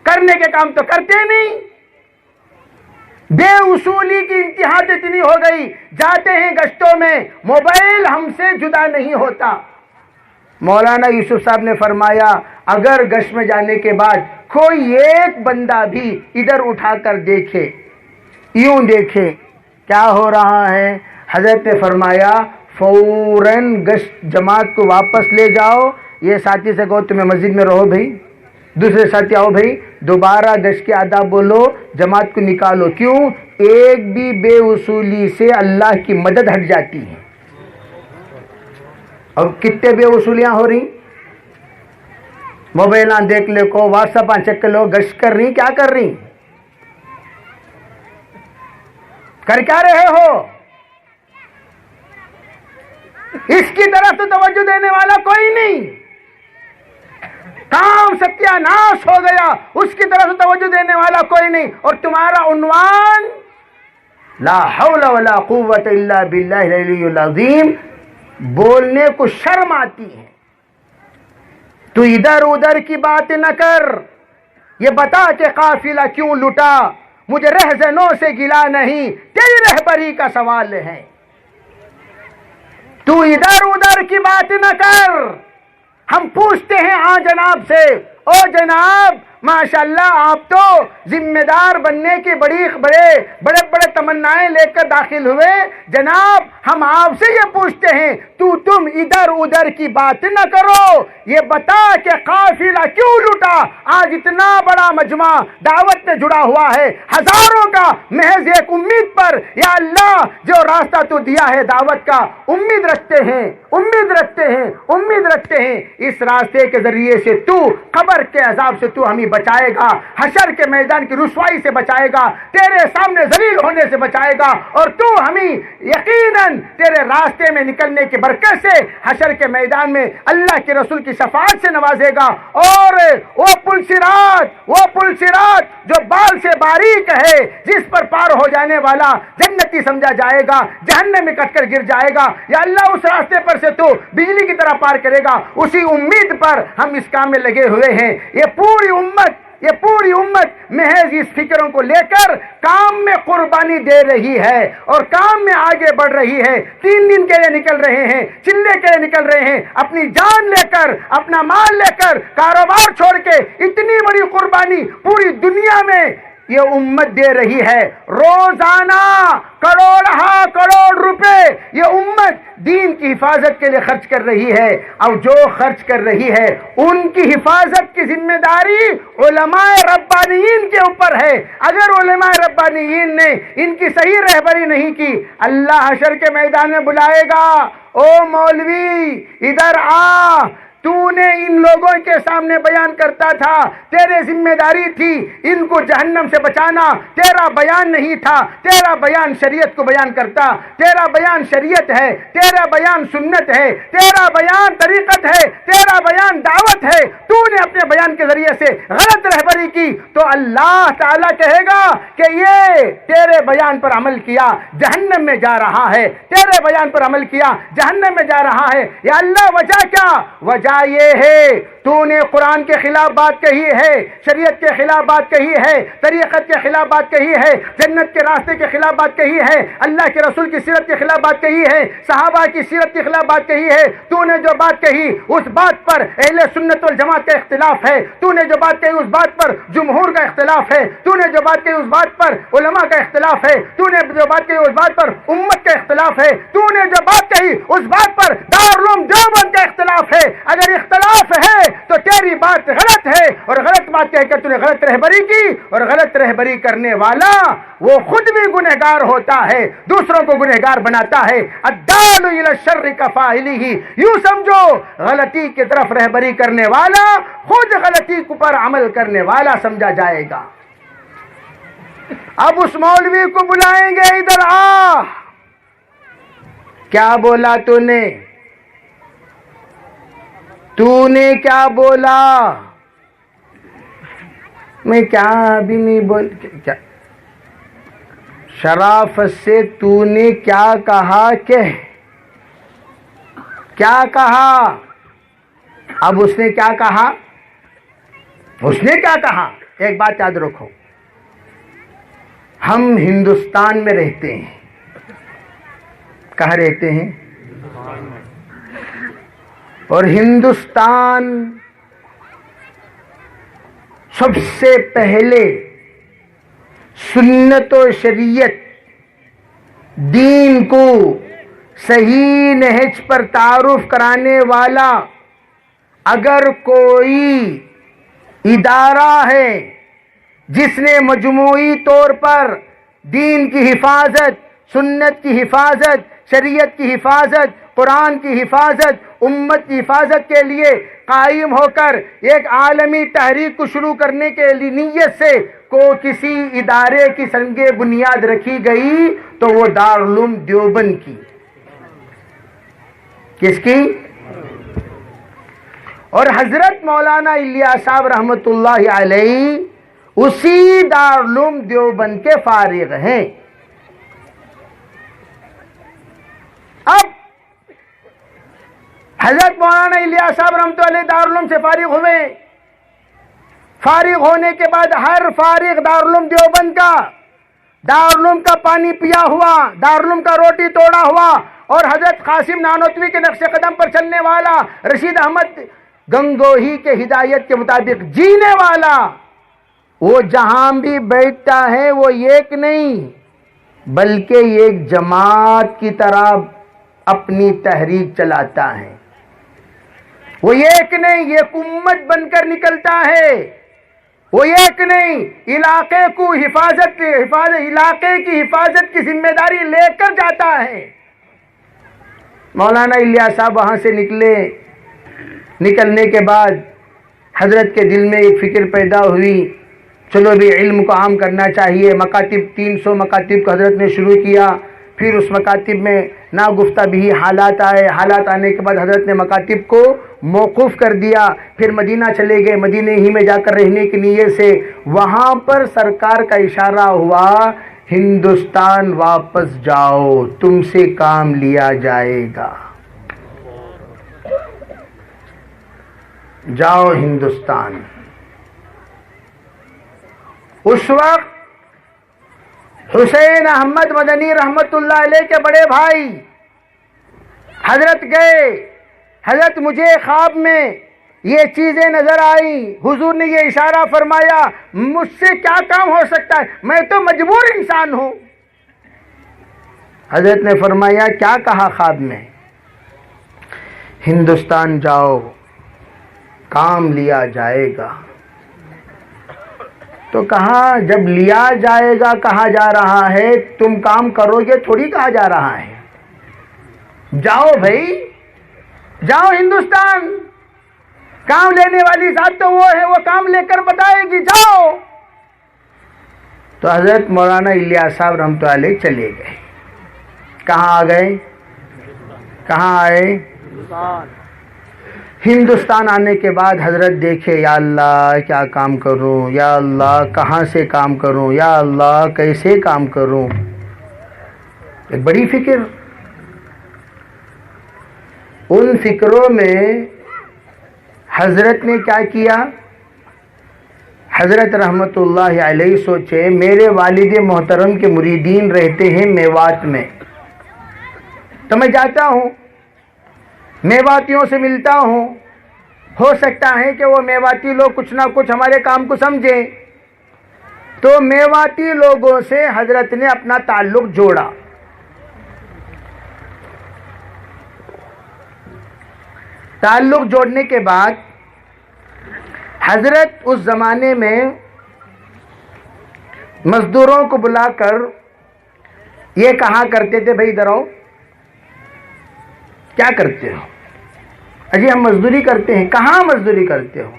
کرنے کے کام تو کرتے نہیں۔ بے اصولی کی انتہا اتنی ہو گئی، جاتے ہیں گشتوں میں، موبائل ہم سے جدا نہیں ہوتا۔ مولانا یوسف صاحب نے فرمایا اگر گشت میں جانے کے بعد کوئی ایک بندہ بھی ادھر اٹھا کر دیکھے، یوں دیکھے کیا ہو رہا ہے، حضرت نے فرمایا فوراً گشت جماعت کو واپس لے جاؤ، یہ ساتھی سے کہو تمہیں مسجد میں رہو بھائی، دوسرے ساتھی آؤ بھائی، دوبارہ گشت کے آداب بولو، جماعت کو نکالو۔ کیوں؟ ایک بھی بے اصولی سے اللہ کی مدد ہٹ جاتی ہے۔ اور کتنے بے اصولیاں ہو رہی، موبائلاں دیکھ لے کو، واٹس ایپ چیک کر لو، گشت کر رہی، کیا کر رہی، کر کیا رہے ہو؟ اس کی طرف تو توجہ دینے والا کوئی نہیں، کام ستیہ ناش ہو گیا، اس کی طرف توجہ دینے والا کوئی نہیں، اور تمہارا عنوان لا حول ولا قوت الا باللہ العلی العظیم، بولنے کو شرم آتی ہے۔ تو ادھر ادھر کی بات نہ کر، یہ بتا کہ قافلہ کیوں لٹا، مجھے رہزنوں سے گلا نہیں، تیری رہبری کا سوال ہے۔ تو ادھر ادھر کی بات نہ کر۔ ہم پوچھتے ہیں ہاں جناب سے، او جناب ماشاءاللہ آپ تو ذمہ دار بننے کی بڑے تمنائیں لے کر داخل ہوئے، جناب ہم آپ سے یہ پوچھتے ہیں تم ادھر ادھر کی بات نہ کرو، یہ بتا کہ قافلہ کیوں لٹا، آج اتنا بڑا مجمع دعوت میں جڑا ہوا ہے، ہزاروں کا، محض ایک امید پر، یا اللہ جو راستہ تو دیا ہے دعوت کا، امید رکھتے ہیں اس راستے کے ذریعے سے تو قبر کے عذاب سے تو ہمیں بچائے گا، حشر کے میدان کی رسوائی سے بچائے گا، تیرے سامنے ذلیل ہونے سے بچائے گا، اور تو ہمیں یقیناً تیرے راستے میں نکلنے کی برکت سے حشر کے میدان میں اللہ کے رسول کی شفاعت سے نوازے گا، اور وہ پل صراط جو بال سے باریک ہے، جس پر پار ہو جانے والا جنتی سمجھا جائے گا، جہنم میں کٹ کر گر جائے گا، یا اللہ اس راستے پر سے تو بجلی کی طرح پار کرے گا، اسی امید پر ہم اس کام میں لگے ہوئے ہیں۔ یہ پوری امت محض اس فکروں کو لے کر کام میں قربانی دے رہی ہے اور کام میں آگے بڑھ رہی ہے، 3 دن کے لیے نکل رہے ہیں، چلے کے لیے نکل رہے ہیں، اپنی جان لے کر، اپنا مال لے کر، کاروبار چھوڑ کے، اتنی بڑی قربانی پوری دنیا میں یہ امت دے رہی ہے، روزانہ کروڑ روپے یہ امت دین کی حفاظت کے لیے خرچ کر رہی ہے، اور جو خرچ کر رہی ہے ان کی حفاظت کی ذمہ داری علماء ربانیین کے اوپر ہے۔ اگر علماء ربانیین نے ان کی صحیح رہبری نہیں کی، اللہ حشر کے میدان میں بلائے گا، او مولوی ادھر آ، تو نے ان لوگوں کے سامنے بیان کرتا تھا، تیرے ذمہ داری تھی ان کو جہنم سے بچانا، تیرا بیان نہیں تھا، تیرا بیان شریعت کو بیان کرتا، تیرا بیان شریعت ہے، تیرا بیان سنت ہے، تیرا بیان طریقت ہے، تیرا بیان دعوت ہے، تو نے اپنے بیان کے ذریعے سے غلط رہبری کی تو اللہ تعالیٰ کہے گا کہ یہ تیرے بیان پر عمل کیا جہنم میں جا رہا ہے، تیرے بیان پر عمل کیا جہنم میں جا رہا ہے۔ یا اللہ وجہ کیا؟ وجہ یہ ہے تو نے قرآن کے خلاف بات کہی ہے، شریعت کے خلاف بات کہی ہے، طریقت کے خلاف بات کہی ہے، جنت کے راستے کے خلاف بات کہی ہے، اللہ کے رسول کی سیرت کے خلاف بات کہی ہے، صحابہ کی سیرت کے خلاف بات کہی ہے۔ تو نے جو بات کہی اس بات پر اہل سنت والجماعت کا اختلاف ہے، تو نے جو بات کہی اس بات پر جمہور کا اختلاف ہے، تو نے جو بات کہی اس بات پر علماء کا اختلاف ہے، تو نے جو بات کہی اس بات پر امت کا اختلاف ہے، تو نے جو بات کہی اس بات پر دارالعلوم دیوبند کا اختلاف ہے۔ اگر اختلاف ہے تو تیری بات غلط ہے، اور غلط بات کہہ کر تو نے غلط رہبری کی، اور غلط رہبری کرنے والا وہ خود بھی گنہگار ہوتا ہے، دوسروں کو گنہگار بناتا ہے۔ الدال الی الشر کفاعلہ، یوں سمجھو غلطی کی طرف رہبری کرنے والا خود غلطی پر عمل کرنے والا سمجھا جائے گا۔ اب اس مولوی کو بلائیں گے، ادھر آ، کیا بولا تو نے کیا بولا؟ میں کیا ابھی نہیں بول کیا شرافت سے تو نے کیا کہا کہ کیا کہا؟ اب اس نے کیا کہا؟ اس نے کیا کہا؟ ایک بات یاد رکھو، ہم ہندوستان میں رہتے ہیں۔ کہاں رہتے ہیں؟ اور ہندوستان سب سے پہلے سنت و شریعت دین کو صحیح نہج پر تعارف کرانے والا اگر کوئی ادارہ ہے جس نے مجموعی طور پر دین کی حفاظت، سنت کی حفاظت، شریعت کی حفاظت، قرآن کی حفاظت، امت کی حفاظت کے لیے قائم ہو کر ایک عالمی تحریک کو شروع کرنے کے لیے نیت سے کسی ادارے کی سنگ بنیاد رکھی گئی تو وہ دارالعلوم دیوبند کی۔ کس کی؟ اور حضرت مولانا الیاس صاحب رحمت اللہ علیہ اسی دارالعلوم دیوبند کے فارغ ہیں۔ اب حضرت مولانا الیاس صاحب رحمت اللہ علیہ دارالعلوم سے فارغ ہوئے، فارغ ہونے کے بعد ہر فارغ دارالعلوم دیوبند کا، دارالعلوم کا پانی پیا ہوا، دارالعلوم کا روٹی توڑا ہوا، اور حضرت قاسم نانوتوی کے نقش قدم پر چلنے والا، رشید احمد گنگوہی کے ہدایت کے مطابق جینے والا، وہ جہاں بھی بیٹھتا ہے وہ ایک نہیں بلکہ ایک جماعت کی طرح اپنی تحریک چلاتا ہے۔ وہ ایک نہیں، ایک امت بن کر نکلتا ہے۔ وہ ایک نہیں، علاقے کو علاقے کی حفاظت کی ذمہ داری لے کر جاتا ہے۔ مولانا الیاس صاحب وہاں سے نکلنے کے بعد حضرت کے دل میں ایک فکر پیدا ہوئی، چلو بھی علم کو عام کرنا چاہیے۔ مکاتب 300 مکاتب کو حضرت نے شروع کیا، پھر اس مکاتب میں ناگفتہ بھی حالات آئے، حالات آنے کے بعد حضرت نے مکاتب کو موقوف کر دیا، پھر مدینہ چلے گئے، مدینہ ہی میں جا کر رہنے کی نیت سے وہاں پر سرکار کا اشارہ ہوا، ہندوستان واپس جاؤ، تم سے کام لیا جائے گا، جاؤ ہندوستان۔ اس وقت حسین احمد مدنی رحمت اللہ علیہ کے بڑے بھائی حضرت گئے، حضرت مجھے خواب میں یہ چیزیں نظر آئیں، حضور نے یہ اشارہ فرمایا، مجھ سے کیا کام ہو سکتا ہے، میں تو مجبور انسان ہوں۔ حضرت نے فرمایا کیا کہا خواب میں؟ ہندوستان جاؤ، کام لیا جائے گا۔ تو کہا جب لیا جائے گا کہا جا رہا ہے، تم کام کرو گے تھوڑی کہا جا رہا ہے، جاؤ بھائی، جاؤ ہندوستان۔ کام لینے والی ذات تو وہ ہے، وہ کام لے کر بتائے گی جاؤ۔ تو حضرت مولانا الیاس صاحب رحمۃ اللہ علیہ چلے گئے۔ کہاں آ گئے؟ کہاں آئے؟ ہندوستان آنے کے بعد حضرت دیکھے یا اللہ کیا کام کروں، یا اللہ کہاں سے کام کروں، یا اللہ کیسے کام کروں، ایک بڑی فکر۔ ان فکروں میں حضرت نے کیا کیا؟ حضرت رحمت اللہ علیہ سوچے میرے والد محترم کے مریدین رہتے ہیں میوات میں، تو میں جاتا ہوں، میواتیوں سے ملتا ہوں، ہو سکتا ہے کہ وہ میواتی لوگ کچھ نہ کچھ ہمارے کام کو سمجھیں۔ تو میواتی لوگوں سے حضرت نے اپنا تعلق جوڑا۔ تعلق جوڑنے کے بعد حضرت اس زمانے میں مزدوروں کو بلا کر یہ کہا کرتے تھے، بھائی ادھر آؤ، کیا کرتے ہو؟ اجی ہم مزدوری کرتے ہیں۔ کہاں مزدوری کرتے ہو؟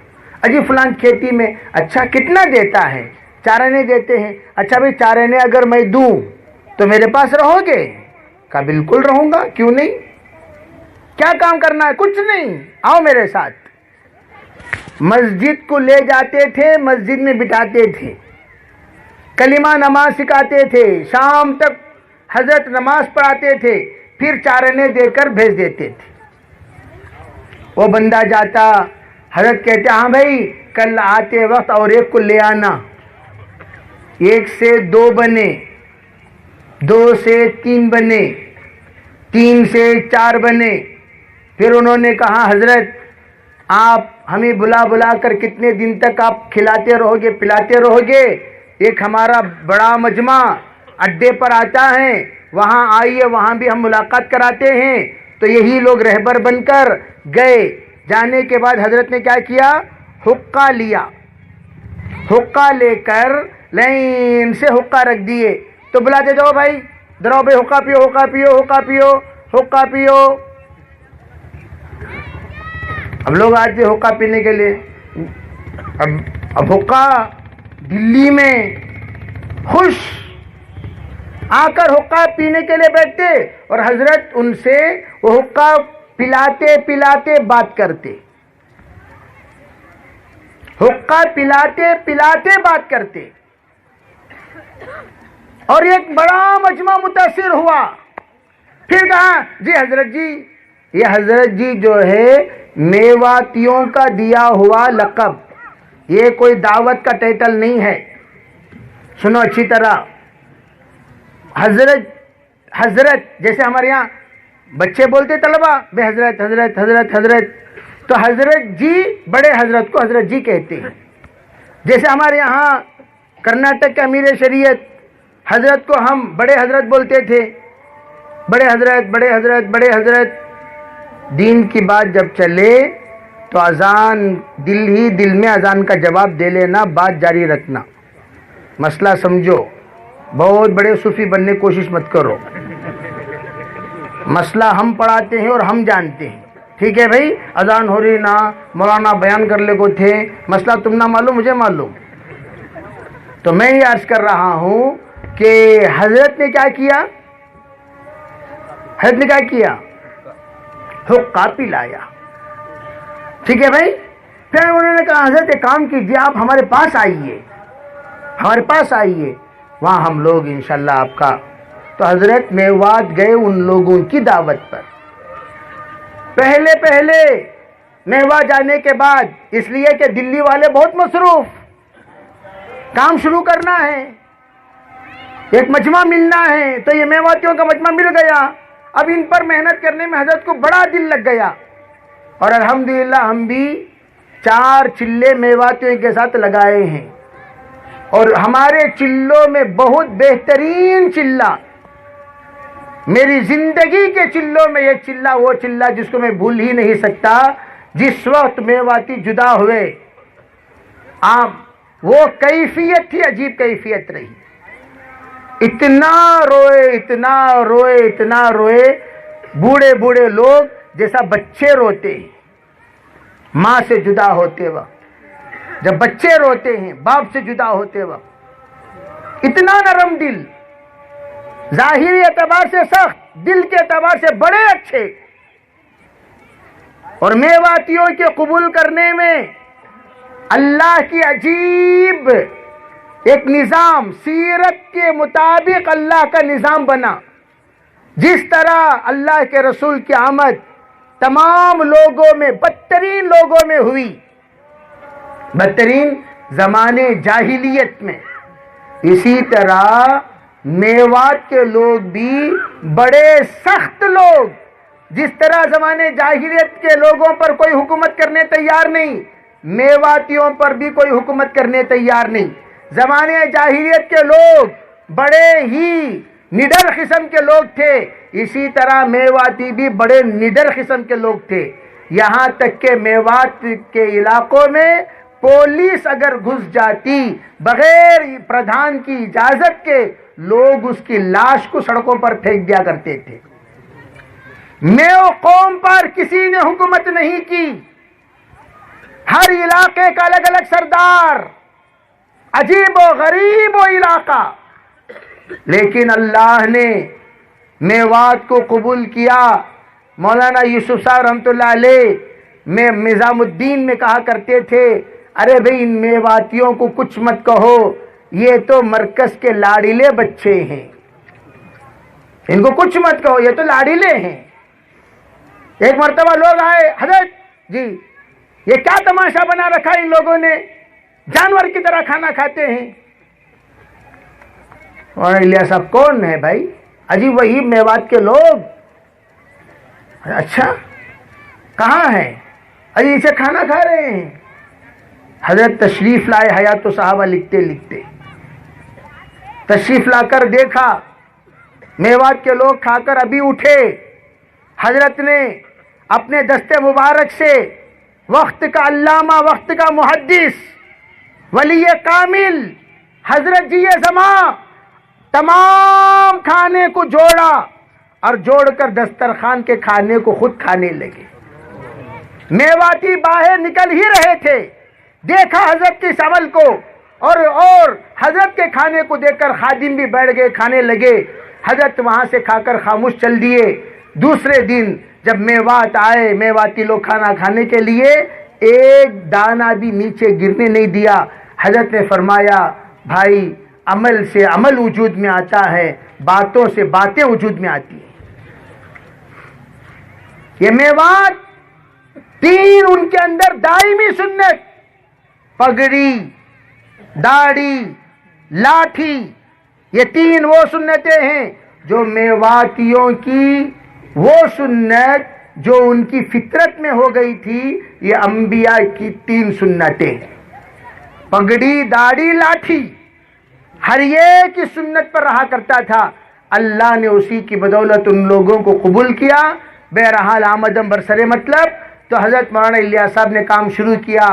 اجی فلان کھیتی میں۔ اچھا کتنا دیتا ہے؟ 4 آنے دیتے ہیں۔ اچھا بھائی 4 آنے اگر میں دوں تو میرے پاس رہو گے؟ کہا بالکل رہوں گا، کیوں نہیں۔ کیا کام کرنا ہے؟ کچھ نہیں، آؤ میرے ساتھ۔ مسجد کو لے جاتے تھے، مسجد میں بٹھاتے تھے، کلمہ نماز سکھاتے تھے، شام تک حضرت نماز پڑھاتے تھے، پھر 4 آنے دے کر بھیج دیتے تھے۔ وہ بندہ جاتا، حضرت کہتے ہاں بھائی کل آتے وقت اور ایک کو لے آنا، 1 سے 2 بنے، 2 سے 3 بنے، 3 سے 4 بنے۔ پھر انہوں نے کہا حضرت آپ ہمیں بلا بلا کر کتنے دن تک آپ کھلاتے رہو گے پلاتے رہو گے؟ ایک ہمارا بڑا مجمع اڈے پر آتا ہے، وہاں آئیے، وہاں بھی ہم ملاقات کراتے ہیں۔ تو یہی لوگ رہبر بن کر گئے۔ جانے کے بعد حضرت نے کیا کیا؟ حقہ لیا، حقہ لے کر لائن سے حقہ رکھ دیے۔ تو بلاتے جاؤ بھائی دراؤ بھائی حقہ پیو، حقہ پیو، حقہ پیو، حقہ پیو۔ اب لوگ آتے حقہ پینے کے لیے۔ اب حقہ دلی میں خوش آ کر حقہ پینے کے لیے بیٹھتے، اور حضرت ان سے وہ حقہ پلاتے پلاتے بات کرتے، حقہ پلاتے پلاتے بات کرتے، اور ایک بڑا مجمع متاثر ہوا۔ پھر کہا جی حضرت جی، یہ حضرت جی جو ہے میواتیوں کا دیا ہوا لقب، یہ کوئی دعوت کا ٹائٹل نہیں ہے، سنو اچھی طرح۔ حضرت جیسے ہمارے یہاں بچے بولتے طلبہ بے حضرت حضرت حضرت حضرت، تو حضرت جی بڑے حضرت کو حضرت جی کہتے ہیں۔ جیسے ہمارے یہاں کرناٹک کے امیر شریعت حضرت کو ہم بڑے حضرت بولتے تھے، بڑے حضرت بڑے حضرت بڑے حضرت۔ دین کی بات جب چلے تو اذان دل ہی دل میں اذان کا جواب دے لینا، بات جاری رکھنا، مسئلہ سمجھو، بہت بڑے صوفی بننے کی کوشش مت کرو۔ مسئلہ ہم پڑھاتے ہیں اور ہم جانتے ہیں، ٹھیک ہے بھائی؟ اذان ہو رہی نا، مولانا بیان کر لے کو تھے، مسئلہ تم نہ معلوم مجھے معلوم۔ تو میں یہ عرض کر رہا ہوں کہ حضرت نے کیا کیا؟ حضرت نے کیا کیا؟ حقہ پلایا، ٹھیک ہے بھائی؟ پھر انہوں نے کہا حضرت ایک کام کیجیے، آپ ہمارے پاس آئیے، ہمارے پاس آئیے، وہاں ہم لوگ انشاءاللہ آپ کا۔ تو حضرت میوات گئے ان لوگوں کی دعوت پر۔ پہلے میوات جانے کے بعد، اس لیے کہ دلی والے بہت مصروف، کام شروع کرنا ہے، ایک مجمع ملنا ہے، تو یہ میواتیوں کا مجمع مل گیا۔ اب ان پر محنت کرنے میں حضرت کو بڑا دل لگ گیا، اور الحمدللہ ہم بھی 4 چلے میواتیوں کے ساتھ لگائے ہیں، اور ہمارے چلوں میں بہت بہترین چلہ، میری زندگی کے چلوں میں یہ چلہ وہ چلہ جس کو میں بھول ہی نہیں سکتا۔ جس وقت میواتی جدا ہوئے، وہ کیفیت تھی، عجیب کیفیت رہی، اتنا روئے اتنا روئے اتنا روئے، بوڑھے بوڑھے لوگ جیسا بچے روتے ہیں، ماں سے جدا ہوتے وقت، جب بچے روتے ہیں باپ سے جدا ہوتے وقت، اتنا نرم دل، ظاہری اعتبار سے سخت، دل کے اعتبار سے بڑے اچھے، اور میواتیوں کے قبول کرنے میں اللہ کی عجیب ایک نظام، سیرت کے مطابق اللہ کا نظام بنا۔ جس طرح اللہ کے رسول کی آمد تمام لوگوں میں، بدترین لوگوں میں ہوئی، بدترین زمانے جاہلیت میں، اسی طرح میوات کے لوگ بھی بڑے سخت لوگ، جس طرح زمانے جاہلیت کے لوگوں پر کوئی حکومت کرنے تیار نہیں، میواتیوں پر بھی کوئی حکومت کرنے تیار نہیں۔ زمانے جاہلیت کے لوگ بڑے ہی نڈر قسم کے لوگ تھے، اسی طرح میواتی بھی بڑے نڈر قسم کے لوگ تھے، یہاں تک کہ میوات کے علاقوں میں پولیس اگر گھس جاتی بغیر پردھان کی اجازت کے، لوگ اس کی لاش کو سڑکوں پر پھینک دیا کرتے تھے۔ میو قوم پر کسی نے حکومت نہیں کی، ہر علاقے کا الگ الگ سردار، عجیب و غریب و علاقہ، لیکن اللہ نے میوات کو قبول کیا۔ مولانا یوسف صاحب رحمۃ اللہ علیہ میں نظام الدین میں کہا کرتے تھے، ارے بھئی ان میواتیوں کو کچھ مت کہو، یہ تو مرکز کے لاڑیلے بچے ہیں، ان کو کچھ مت کہو، یہ تو لاڑیلے ہیں۔ ایک مرتبہ لوگ آئے، حضرت جی یہ کیا تماشا بنا رکھا ان لوگوں نے، جانور کی طرح کھانا کھاتے ہیں۔ اور الیاس صاحب کون ہے بھائی؟ اجی وہی میوات کے لوگ۔ اچھا کہاں ہیں؟ اجی اسے کھانا کھا رہے ہیں۔ حضرت تشریف لائے، حیات صحابہ لکھتے لکھتے تشریف لا کر دیکھا میوات کے لوگ کھا کر ابھی اٹھے، حضرت نے اپنے دستے مبارک سے وقت کا علامہ، وقت کا محدث، ولی کامل حضرت جی زمان تمام کھانے کو جوڑا اور جوڑ کر دسترخوان کے کھانے کو خود کھانے لگے۔ میواتی باہر نکل ہی رہے تھے، دیکھا حضرت کے اس عمل کو، اور حضرت کے کھانے کو دیکھ کر خادم بھی بیٹھ گئے، کھانے لگے۔ حضرت وہاں سے کھا کر خاموش چل دیے۔ دوسرے دن جب میوات آئے، میواتی لوگ کھانا کھانے کے لیے، ایک دانہ بھی نیچے گرنے نہیں دیا۔ حضرت نے فرمایا، بھائی عمل سے عمل وجود میں آتا ہے، باتوں سے باتیں وجود میں آتی ہیں۔ یہ میوات تین ان کے اندر دائمی سنت، پگڑی، داڑھی، لاٹھی، یہ تین وہ سنتیں ہیں جو میواتیوں کی، وہ سنت جو ان کی فطرت میں ہو گئی تھی، یہ انبیاء کی تین سنتیں، پگڑی، داڑھی، لاٹھی، ہر ایک کی سنت پر رہا کرتا تھا۔ اللہ نے اسی کی بدولت ان لوگوں کو قبول کیا۔ بہرحال آمدم برسر مطلب تو حضرت مولانا الیاس صاحب نے کام شروع کیا۔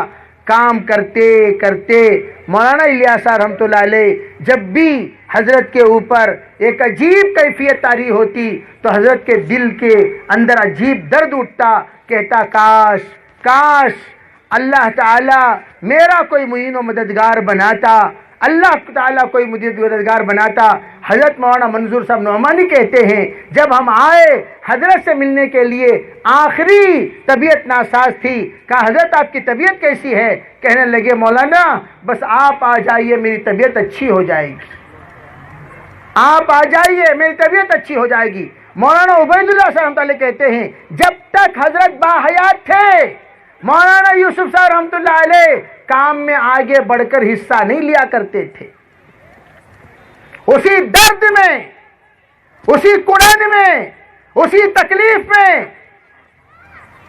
کام کرتے کرتے مولانا الیاس صاحب رحمۃ اللہ علیہ جب بھی حضرت کے اوپر ایک عجیب کیفیت طاری ہوتی تو حضرت کے دل کے اندر عجیب درد اٹھتا، کہتا کاش کاش اللہ تعالی میرا کوئی معین و مددگار بناتا، اللہ تعالیٰ کوئی مددگار بناتا۔ حضرت مولانا منظور صاحب نعمانی کہتے ہیں، جب ہم آئے حضرت سے ملنے کے لیے، آخری طبیعت ناساز تھی، کہا حضرت آپ کی طبیعت کیسی ہے؟ کہنے لگے مولانا بس آپ آ جائیے میری طبیعت اچھی ہو جائے گی، آپ آ جائیے میری طبیعت اچھی ہو جائے گی۔ مولانا عبید اللہ صاحب رحمۃ اللہ کہتے ہیں، جب تک حضرت باحیات تھے مولانا یوسف صاحب رحمۃ اللہ علیہ کام میں آگے بڑھ کر حصہ نہیں لیا کرتے تھے۔ اسی درد میں، اسی کڑن میں، اسی تکلیف میں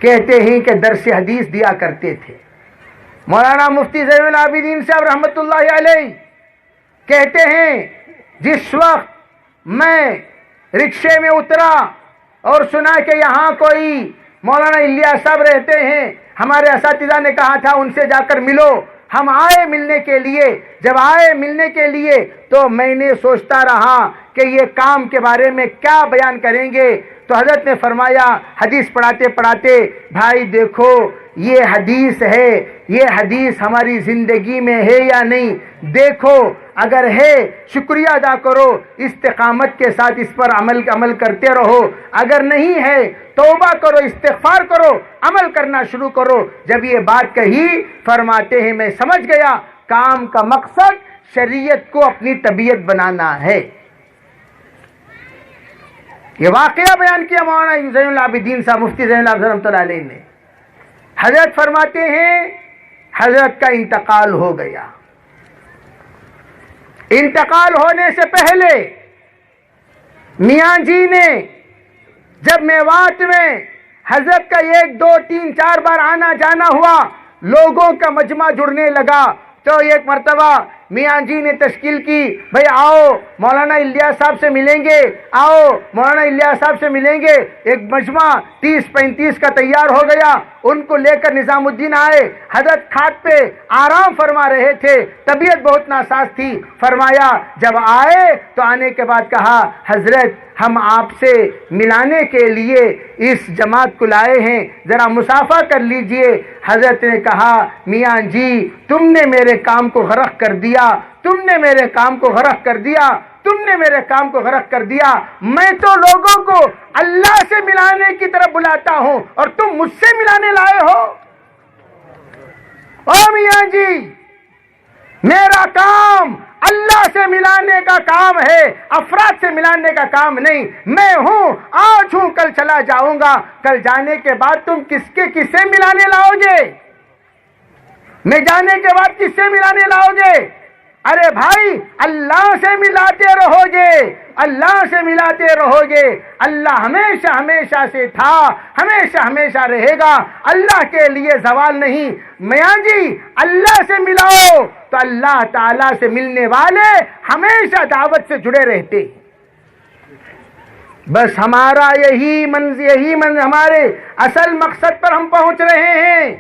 کہتے ہیں کہ درس حدیث دیا کرتے تھے۔ مولانا مفتی زین العابدین صاحب رحمۃ اللہ علیہ کہتے ہیں، جس وقت میں رکشے میں اترا اور سنا کہ یہاں کوئی مولانا الیاس صاحب رہتے ہیں، ہمارے اساتذہ نے کہا تھا ان سے جا کر ملو، ہم آئے ملنے کے لیے۔ جب آئے ملنے کے لیے تو میں نے سوچتا رہا کہ یہ کام کے بارے میں کیا بیان کریں گے، تو حضرت نے فرمایا حدیث پڑھاتے پڑھاتے، بھائی دیکھو یہ حدیث ہے، یہ حدیث ہماری زندگی میں ہے یا نہیں؟ دیکھو، اگر ہے شکریہ ادا کرو، استقامت کے ساتھ اس پر عمل کرتے رہو، اگر نہیں ہے توبہ کرو، استغفار کرو، عمل کرنا شروع کرو۔ جب یہ بات کہی، فرماتے ہیں میں سمجھ گیا کام کا مقصد شریعت کو اپنی طبیعت بنانا ہے۔ یہ واقعہ بیان کیا مولانا زین العابدین صاحب، مفتی زین العابدین رحمۃ اللہ علیہ نے۔ حضرت فرماتے ہیں حضرت کا انتقال ہو گیا۔ انتقال ہونے سے پہلے میاں جی نے جب میوات میں حضرت کا 1 2 3 4 بار آنا جانا ہوا، لوگوں کا مجمع جڑنے لگا، تو ایک مرتبہ میاں جی نے تشکیل کی، بھئی آؤ مولانا الیاس صاحب سے ملیں گے، آؤ مولانا الیاس صاحب سے ملیں گے۔ ایک مجمع 30-35 کا تیار ہو گیا، ان کو لے کر نظام الدین آئے۔ حضرت کھاٹ پہ آرام فرما رہے تھے، طبیعت بہت ناساز تھی۔ فرمایا جب آئے تو آنے کے بعد کہا حضرت ہم آپ سے ملانے کے لیے اس جماعت کو لائے ہیں، ذرا مصافحہ کر لیجئے۔ حضرت نے کہا میاں جی تم نے میرے کام کو غرق کر دیا، تم نے میرے کام کو غرق کر دیا، تم نے میرے کام کو غرق کر دیا۔ میں تو لوگوں کو اللہ سے ملانے کی طرف بلاتا ہوں اور تم مجھ سے ملانے لائے ہو۔ او میاں جی میرا کام اللہ سے ملانے کا کام ہے، افراد سے ملانے کا کام نہیں۔ میں ہوں، آج ہوں، کل چلا جاؤں گا، کل جانے کے بعد تم کس سے ملانے لاؤ گے؟ میں جانے کے بعد کس سے ملانے لاؤ گے؟ ارے بھائی اللہ سے ملاتے رہو گے، اللہ سے ملاتے رہو گے۔ اللہ ہمیشہ ہمیشہ سے تھا، ہمیشہ ہمیشہ رہے گا، اللہ کے لیے زوال نہیں۔ میاں جی اللہ سے ملاؤ تو اللہ تعالیٰ سے ملنے والے ہمیشہ دعوت سے جڑے رہتے۔ بس ہمارا یہی ہمارے اصل مقصد پر ہم پہنچ رہے ہیں۔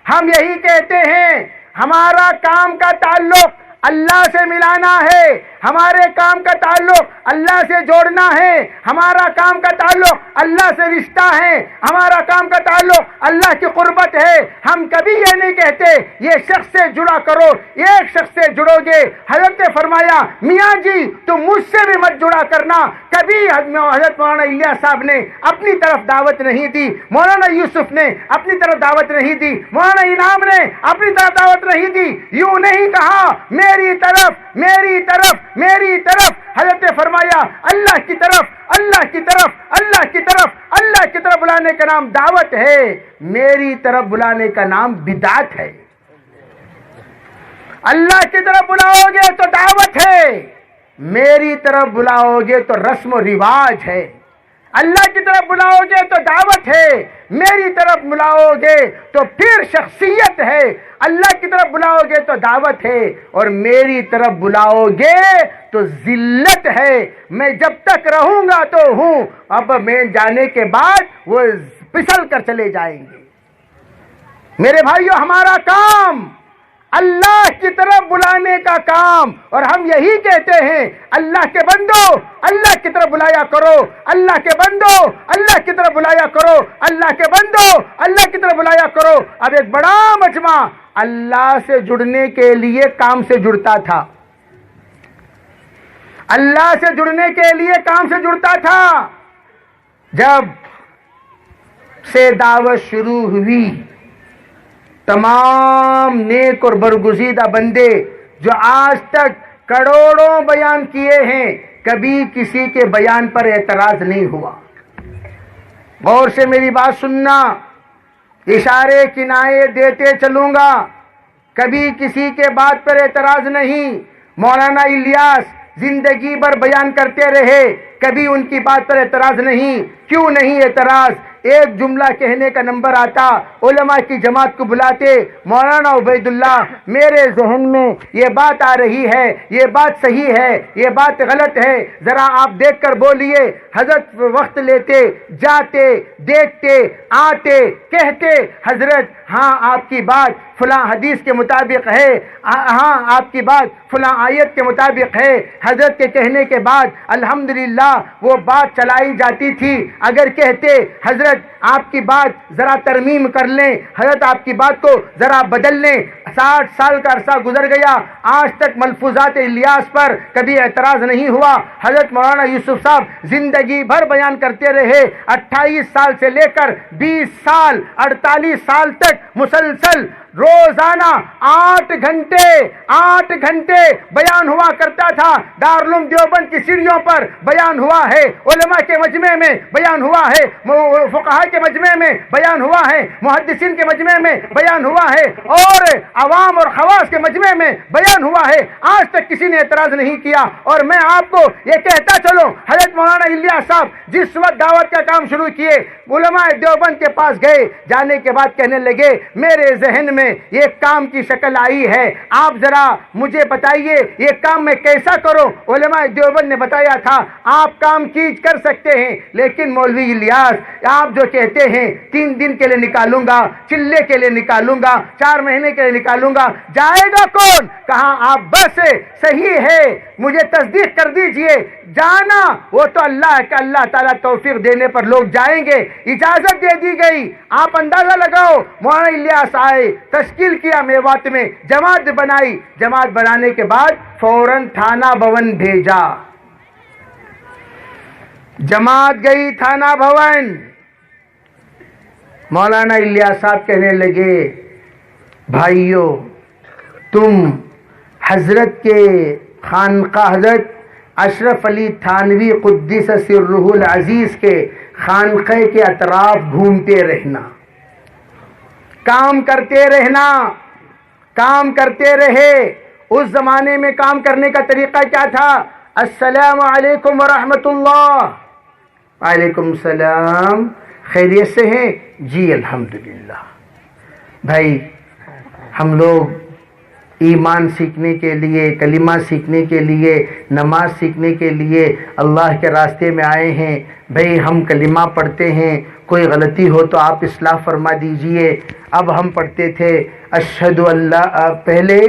ہم یہی کہتے ہیں ہمارا کام کا تعلق اللہ سے ملانا ہے، ہمارے کام کا تعلق اللہ سے جوڑنا ہے، ہمارا کام کا تعلق اللہ سے رشتہ ہے، ہمارا کام کا تعلق اللہ کی قربت ہے۔ ہم کبھی یہ نہیں کہتے یہ شخص سے جڑا کرو، ایک شخص سے جڑو گے۔ حضرت نے فرمایا میاں جی تم مجھ سے بھی مت جڑا کرنا۔ کبھی حضرت مولانا الیاس صاحب نے اپنی طرف دعوت نہیں دی، مولانا یوسف نے اپنی طرف دعوت نہیں دی، مولانا انعام نے اپنی طرف دعوت نہیں دی۔ یوں نہیں کہا میری طرف میری طرف میری طرف۔ حضرت نے فرمایا اللہ کی طرف اللہ کی طرف اللہ کی طرف اللہ کی طرف بلانے کا نام دعوت ہے، میری طرف بلانے کا نام بدعت ہے۔ اللہ کی طرف بلاؤ گے تو دعوت ہے، میری طرف بلاؤ گے تو رسم و رواج ہے۔ اللہ کی طرف بلاؤ گے تو دعوت ہے، میری طرف بلاؤ گے تو پھر شخصیت ہے۔ اللہ کی طرف بلاؤ گے تو دعوت ہے اور میری طرف بلاؤ گے تو ذلت ہے۔ میں جب تک رہوں گا تو ہوں، اب میں جانے کے بعد وہ پھسل کر چلے جائیں گے۔ میرے بھائیو ہمارا کام اللہ کی طرف بلانے کا کام، اور ہم یہی کہتے ہیں اللہ کے بندو اللہ کی طرف بلایا کرو، اللہ کے بندو اللہ کی طرف بلایا کرو، اللہ کے بندو اللہ کی طرف بلایا کرو۔ اب ایک بڑا مجمع اللہ سے جڑنے کے لیے کام سے جڑتا تھا، اللہ سے جڑنے کے لیے کام سے جڑتا تھا۔ جب سے دعوت شروع ہوئی، تمام نیک اور برگزیدہ بندے جو آج تک کروڑوں بیان کیے ہیں، کبھی کسی کے بیان پر اعتراض نہیں ہوا۔ غور سے میری بات سننا، اشارے کنائے دیتے چلوں گا، کبھی کسی کے بات پر اعتراض نہیں۔ مولانا الیاس زندگی بھر بیان کرتے رہے، کبھی ان کی بات پر اعتراض نہیں۔ کیوں نہیں اعتراض؟ ایک جملہ کہنے کا نمبر آتا، علماء کی جماعت کو بلاتے، مولانا عبید اللہ میرے ذہن میں یہ بات آ رہی ہے، یہ بات صحیح ہے، یہ بات غلط ہے، ذرا آپ دیکھ کر بولیے۔ حضرت وقت لیتے، جاتے، دیکھتے، آتے، کہتے حضرت ہاں آپ کی بات فلاں حدیث کے مطابق ہے، ہاں آپ کی بات فلاں آیت کے مطابق ہے۔ حضرت کے کہنے کے بعد الحمدللہ وہ بات چلائی جاتی تھی۔ اگر کہتے حضرت حضرت آپ کی بات ذرا ترمیم کر لیں، حضرت آپ کی بات کو ذرا بدل لیں۔ 60 سال کا عرصہ گزر گیا، آج تک ملفوظات الیاس پر کبھی اعتراض نہیں ہوا۔ حضرت مولانا یوسف صاحب زندگی بھر بیان کرتے رہے، 28 سال سے لے کر 20 سال 48 سال تک مسلسل روزانہ 8 گھنٹے بیان ہوا کرتا تھا۔ دارالعلوم دیوبند کی سیڑھیوں پر بیان ہوا ہے، علماء کے مجمع میں بیان ہوا ہے، فقہاء کے مجمع میں بیان ہوا ہے، محدثین کے مجمع میں بیان ہوا ہے، اور عوام اور خواص کے مجمع میں بیان ہوا ہے۔ آج تک کسی نے اعتراض نہیں کیا۔ اور میں آپ کو یہ کہتا چلوں، حضرت مولانا الیاس صاحب جس وقت دعوت کا کام شروع کیے، علماء دیوبند کے پاس گئے، جانے کے بعد کہنے لگے میرے ذہن میں یہ کام کی شکل آئی ہے، آپ ذرا مجھے بتائیے یہ کام میں کیسا کروں۔ علماء دیوبند نے بتایا تھا آپ کام کیج کر سکتے ہیں، لیکن مولوی الیاس آپ جو کہتے ہیں 3 دن کے لیے نکالوں گا، چلے کے لیے نکالوں گا، 4 مہینے کے لیے نکالوں گا، جائے گا کون؟ کہا آپ بس صحیح ہے، مجھے تصدیق کر دیجئے، جانا وہ تو اللہ ہے کہ اللہ تعالیٰ توفیق دینے پر لوگ جائیں گے۔ اجازت دے دی گئی۔ آپ اندازہ لگاؤ، مولانا الیاس آئے، تشکیل کیا میوات میں، جماعت بنائی، جماعت بنانے کے بعد فوراً تھانہ بھون بھیجا، جماعت گئی تھانہ بھون۔ مولانا الیاس صاحب کہنے لگے بھائیو، تم حضرت کے خانقاہ حضرت اشرف علی تھانوی قدس سرہ العزیز کے خانقاہ کے اطراف گھومتے رہنا، کام کرتے رہنا، کام کرتے رہے۔ اس زمانے میں کام کرنے کا طریقہ کیا تھا؟ السلام علیکم ورحمۃ اللہ۔ وعلیکم السلام، خیریت سے ہیں؟ جی الحمدللہ۔ بھائی ہم لوگ ایمان سیکھنے کے لیے، کلمہ سیکھنے کے لیے، نماز سیکھنے کے لیے اللہ کے راستے میں آئے ہیں۔ بھائی ہم کلمہ پڑھتے ہیں، کوئی غلطی ہو تو آپ اصلاح فرما دیجئے۔ اب ہم پڑھتے تھے اشہد اللہ، پہلے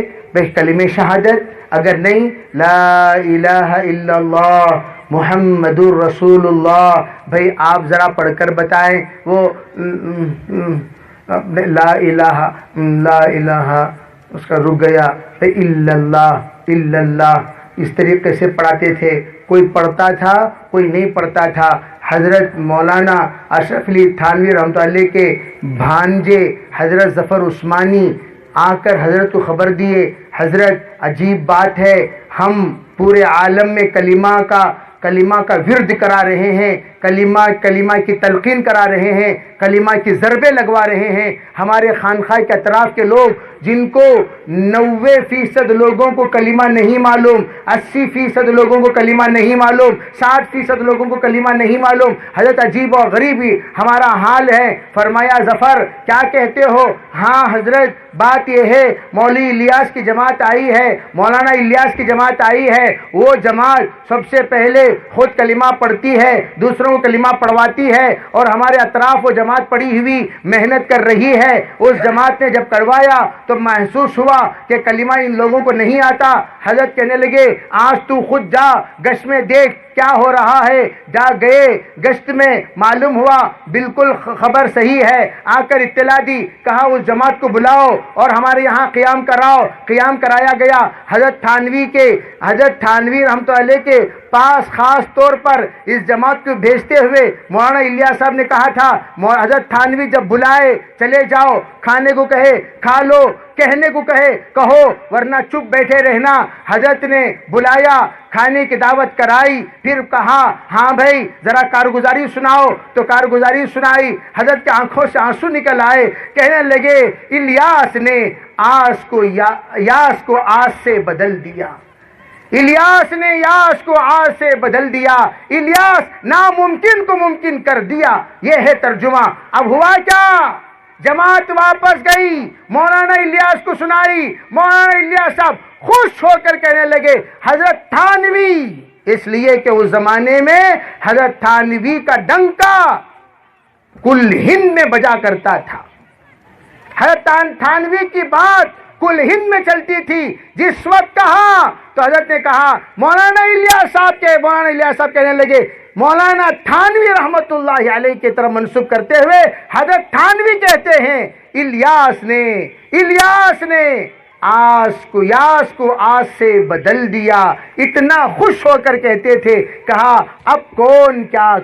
کلمہ شہادت، اگر نہیں لا الہ الا اللہ محمد الرسول اللہ۔ بھائی آپ ذرا پڑھ کر بتائیں، وہ لا الہ اس کا رک گیا، الا اللہ، اس طریقے سے پڑھاتے تھے۔ کوئی پڑھتا تھا، کوئی نہیں پڑھتا تھا۔ حضرت مولانا اشرف علی تھانوی رحمۃ اللہ علیہ کے بھانجے حضرت ظفر عثمانی آ کر حضرت کو خبر دیے، حضرت عجیب بات ہے، ہم پورے عالم میں کلمہ کا ورد کرا رہے ہیں، کلمہ کی تلقین کرا رہے ہیں، کلمہ کی ضربیں لگوا رہے ہیں۔ ہمارے خانقاہ کے اطراف کے لوگ جن کو 90% لوگوں کو کلمہ نہیں معلوم، 80% لوگوں کو کلمہ نہیں معلوم، 60% لوگوں کو کلمہ نہیں معلوم، حضرت عجیب و غریب ہی ہمارا حال ہے۔ فرمایا ظفر کیا کہتے ہو؟ ہاں حضرت بات یہ ہے، مولوی الیاس کی جماعت آئی ہے، مولانا الیاس کی جماعت آئی ہے، وہ جماعت سب سے پہلے خود کلمہ پڑھتی ہے، دوسروں کو کلمہ پڑھواتی ہے، اور ہمارے اطراف وہ جماعت پڑھی ہوئی محنت کر رہی ہے۔ اس جماعت نے جب کروایا تو محسوس ہوا کہ کلمہ ان لوگوں کو نہیں آتا۔ حضرت کہنے لگے آج تو خود جا گشت میں دیکھ کیا ہو رہا ہے۔ جا گئے گشت میں، معلوم ہوا بالکل خبر صحیح ہے، آ کر اطلاع دی، کہا اس جماعت کو بلاؤ اور ہمارے یہاں قیام کراؤ۔ قیام کرایا گیا۔ حضرت تھانوی رحمۃ اللہ علیہ کے پاس خاص طور پر اس جماعت کو بھیجتے ہوئے مولانا الیاس صاحب نے کہا تھا، حضرت تھانوی جب بلائے چلے جاؤ، کھانے کو کہے کھا لو، کہنے کو کہے کہو، ورنہ چپ بیٹھے رہنا۔ حضرت نے بلایا، کھانے کی دعوت کرائی، پھر کہا ہاں بھائی ذرا کارگزاری سناؤ، تو کارگزاری سنائی۔ حضرت کے آنکھوں سے آنسو نکل آئے، کہنے لگے الیاس نے یاس کو آس سے بدل دیا، الیاس نے یاس کو آس سے بدل دیا، الیاس ناممکن کو ممکن کر دیا۔ یہ ہے ترجمہ۔ اب ہوا کیا؟ جماعت واپس گئی، مولانا الیاس کو سنائی، مولانا الیاس صاحب خوش ہو کر کہنے لگے حضرت تھانوی، اس لیے کہ اس زمانے میں حضرت تھانوی کا ڈنکا کل ہند میں بجا کرتا تھا۔ حضرت تھانوی کی بات کل ہند میں چلتی تھی۔ جس وقت کہا تو حضرت نے کہا مولانا الیاس صاحب کہنے لگے مولانا تھانوی رحمت اللہ علیہ کی طرف منسوب کرتے ہوئے حضرت تھانوی کہتے ہیں الیاس نے یاس کو آس سے بدل دیا. اتنا خوش ہو کر کہتے تھے، کہا اب کون کیا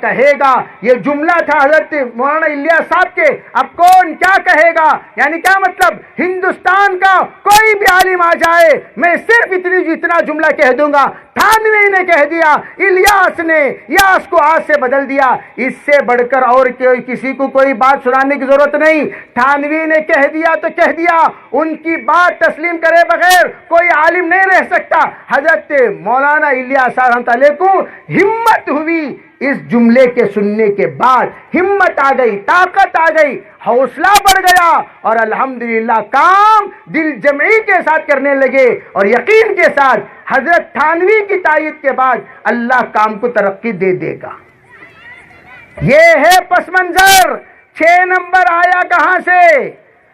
کہے گا. یہ جملہ تھا حضرت مولانا الیاس صاحب کے، اب کون کیا کہے گا. یعنی کیا مطلب، ہندوستان کا کوئی بھی عالم آ جائے میں صرف اتنا جملہ کہہ دوں گا. تھانوی نے کہہ دیا، الیاس نے یاس کو آس سے بدل دیا. اس سے بڑھ کر اور کسی کو کوئی بات سنانے کی ضرورت نہیں. تھانوی نے کہہ دیا تو کہہ دیا، ان کی بات تسلیم کرے بغیر کوئی عالم نہیں رہ سکتا. حضرت مولانا الیاس صاحب رحمۃ اللہ علیہ کو ہمت ہوئی، اس جملے کے سننے کے بعد ہمت آ گئی، طاقت آ گئی، حوصلہ بڑھ گیا، اور الحمدللہ کام دل جمعی کے ساتھ کرنے لگے اور یقین کے ساتھ. حضرت تھانوی کی تائید کے بعد اللہ کام کو ترقی دے دے گا. یہ ہے پس منظر. 6 نمبر آیا کہاں سے؟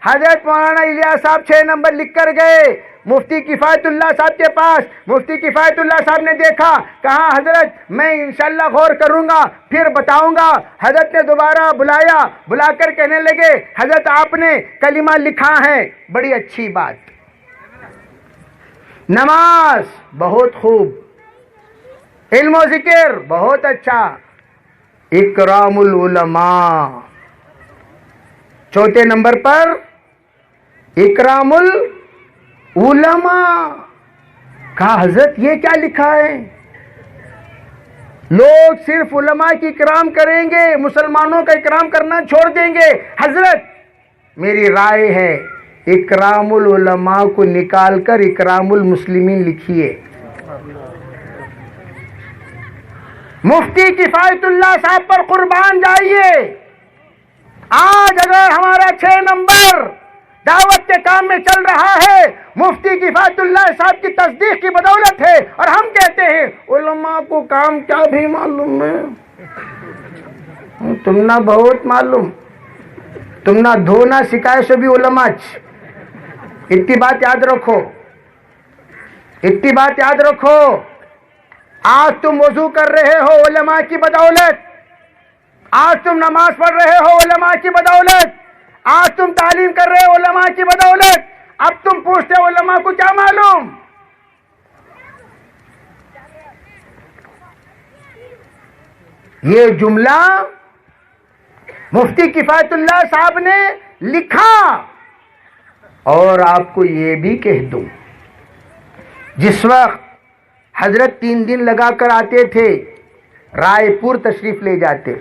حضرت مولانا الیاس صاحب 6 نمبر لکھ کر گئے مفتی کفایت اللہ صاحب کے پاس. مفتی کفایت اللہ صاحب نے دیکھا، کہا حضرت میں انشاءاللہ غور کروں گا پھر بتاؤں گا. حضرت نے دوبارہ بلا کر کہنے لگے، حضرت آپ نے کلمہ لکھا ہے، بڑی اچھی بات، نماز بہت خوب، علم و ذکر بہت اچھا، اکرام العلماء. 4 نمبر پر اکرام العلماء. کہا حضرت یہ کیا لکھا ہے؟ لوگ صرف علماء کی اکرام کریں گے، مسلمانوں کا اکرام کرنا چھوڑ دیں گے. حضرت میری رائے ہے اکرام العلماء کو نکال کر اکرام المسلمین لکھیے. مفتی کفایت اللہ صاحب پر قربان جائیے. آج اگر ہمارا 6 نمبر دعوت کے کام میں چل رہا ہے، مفتی کفایت اللہ صاحب کی تصدیق کی بدولت ہے. اور ہم کہتے ہیں علماء کو کام کیا بھی معلوم ہے، تم نہ بہت معلوم، تم نہ دھونا سکھائے سو بھی علماء. اتنی بات یاد رکھو. آج تم وضو کر رہے ہو علماء کی بدولت، آج تم نماز پڑھ رہے ہو علماء کی بدولت، آج تم تعلیم کر رہے ہو علماء کی بدولت. اب تم پوچھتے ہو علماء کو کیا معلوم. یہ جملہ مفتی کفایت اللہ صاحب نے لکھا. اور آپ کو یہ بھی کہہ دوں، جس وقت حضرت 3 دن لگا کر آتے تھے، رائے پور تشریف لے جاتے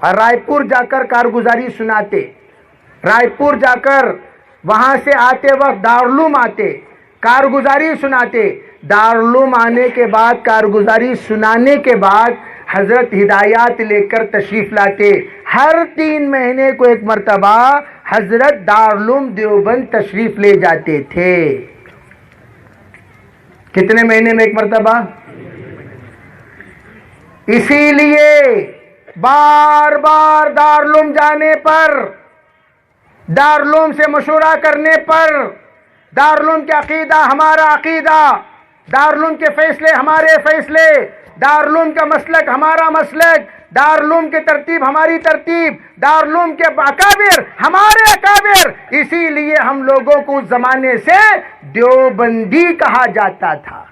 اور رائے پور جا کر کارگزاری سناتے. رائے پور جا کر وہاں سے آتے وقت دارالعلوم آتے، کارگزاری سناتے. دارالعلوم آنے کے بعد، کارگزاری سنانے کے بعد حضرت ہدایات لے کر تشریف لاتے. ہر 3 مہینے کو ایک مرتبہ حضرت دارالعلوم دیوبند تشریف لے جاتے تھے. کتنے مہینے میں ایک مرتبہ؟ اسی لیے بار بار دارالعلوم جانے پر، دارالعلوم سے مشورہ کرنے پر، دارالعلوم کے عقیدہ ہمارا عقیدہ، دارالعلوم کے فیصلے ہمارے فیصلے، دارالعلوم کا مسلک ہمارا مسلک، دارالعلوم کی ترتیب ہماری ترتیب، دارالعلوم کے اکابر ہمارے اکابر. اسی لیے ہم لوگوں کو اس زمانے سے دیوبندی کہا جاتا تھا.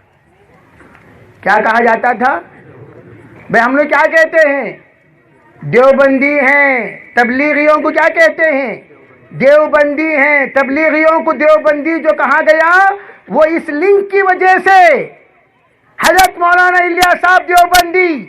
کیا کہا جاتا تھا بھئی؟ ہم لوگ کیا کہتے ہیں؟ دیوبندی ہیں. تبلیغیوں کو کیا کہتے ہیں؟ دیوبندی ہیں. تبلیغیوں کو دیوبندی جو کہا گیا وہ اس لنک کی وجہ سے. حضرت مولانا الیاس صاحب دیوبندی،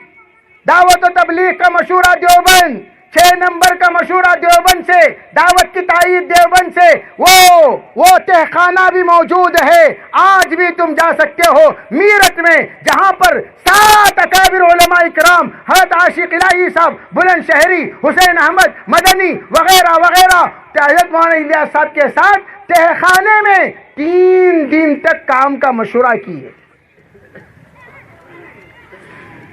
دعوت و تبلیغ کا مشورہ دیوبند، 6 نمبر کا مشورہ دیوبند سے، دعوت کی تائید دیوبند سے. وہ تہخانہ بھی موجود ہے. آج بھی تم جا سکتے ہو میرٹھ میں، جہاں پر 7 اکابر علماء اکرام، حضرت عاشق الہی صاحب، بلند شہری، حسین احمد مدنی وغیرہ وغیرہ، حضرت مولانا الیاس صاحب کے ساتھ تہخانے میں 3 دن تک کام کا مشورہ کیے.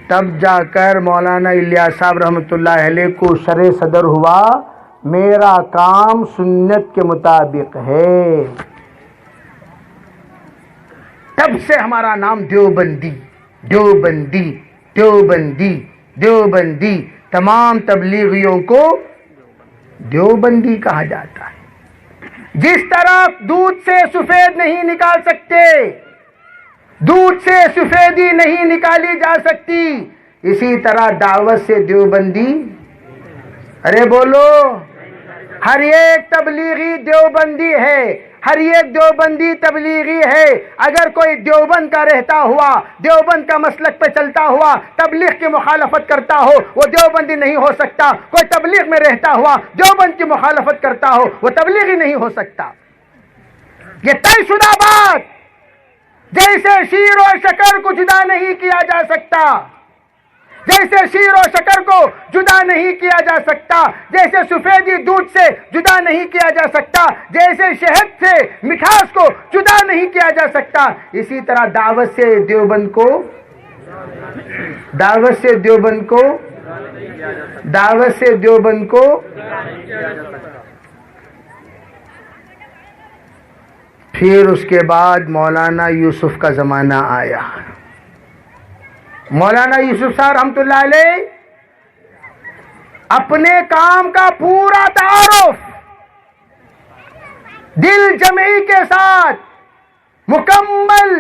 تب جا کر مولانا الیاس صاحب رحمۃ اللہ علیہ کو شرع صدر ہوا، میرا کام سنت کے مطابق ہے. تب سے ہمارا نام دیوبندی. دیوبندی دیوبندی دیوبندی، تمام تبلیغیوں کو دیوبندی کہا جاتا ہے۔ جس طرح دودھ سے سفید نہیں نکال سکتے، دودھ سے سفیدی نہیں نکالی جا سکتی، اسی طرح دعوت سے دیوبندی، ارے بولو، ہر ایک تبلیغی دیوبندی ہے، ہر ایک دیوبندی تبلیغی ہے۔ اگر کوئی دیوبند کا رہتا ہوا، دیوبند کا مسلک پہ چلتا ہوا تبلیغ کی مخالفت کرتا ہو، وہ دیوبندی نہیں ہو سکتا۔ کوئی تبلیغ میں رہتا ہوا دیوبند کی مخالفت کرتا ہو، وہ تبلیغی نہیں ہو سکتا۔ یہ طے شدہ بات، جیسے شیر اور شکر کو جدا نہیں کیا جا سکتا، جیسے شیر و شکر کو جدا نہیں کیا جا سکتا، جیسے سفیدی دودھ سے جدا نہیں کیا جا سکتا، جیسے شہد سے مٹھاس کو جدا نہیں کیا جا سکتا، اسی طرح دعوت سے دیوبند کو پھر اس کے بعد مولانا یوسف کا زمانہ آیا۔ مولانا یوسف صاحب رحمۃ اللہ علیہ اپنے کام کا پورا تعارف دل جمعی کے ساتھ، مکمل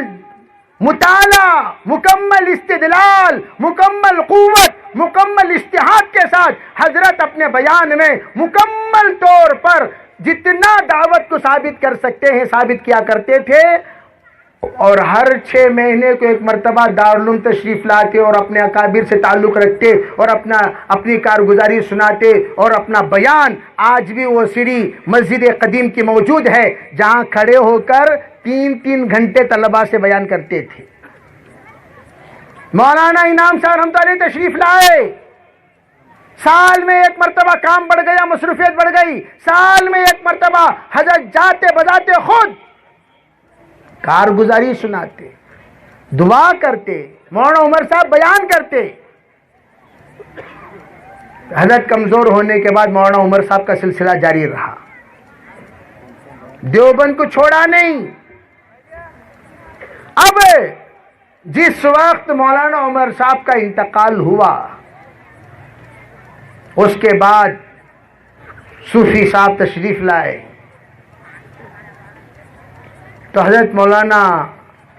مطالعہ، مکمل استدلال، مکمل قوت، مکمل اجتہاد کے ساتھ حضرت اپنے بیان میں مکمل طور پر جتنا دعوت کو ثابت کر سکتے ہیں ثابت کیا کرتے تھے، اور ہر 6 مہینے کو ایک مرتبہ دارالعلوم تشریف لاتے اور اپنے اکابر سے تعلق رکھتے اور اپنی کارگزاری سناتے، اور اپنا بیان آج بھی وہ سیڑھی مسجد قدیم کی موجود ہے جہاں کھڑے ہو کر 3 گھنٹے طلباء سے بیان کرتے تھے۔ مولانا انعام صاحب رحمۃ اللہ علیہ تشریف لائے، سال میں ایک مرتبہ کام بڑھ گیا، مصروفیت بڑھ گئی، سال میں ایک مرتبہ حضرت جاتے بجاتے خود کارگزاری سناتے، دعا کرتے، مولانا عمر صاحب بیان کرتے۔ حضرت کمزور ہونے کے بعد مولانا عمر صاحب کا سلسلہ جاری رہا، دیوبند کو چھوڑا نہیں۔ اب جس وقت مولانا عمر صاحب کا انتقال ہوا، اس کے بعد صوفی صاحب تشریف لائے، تو حضرت مولانا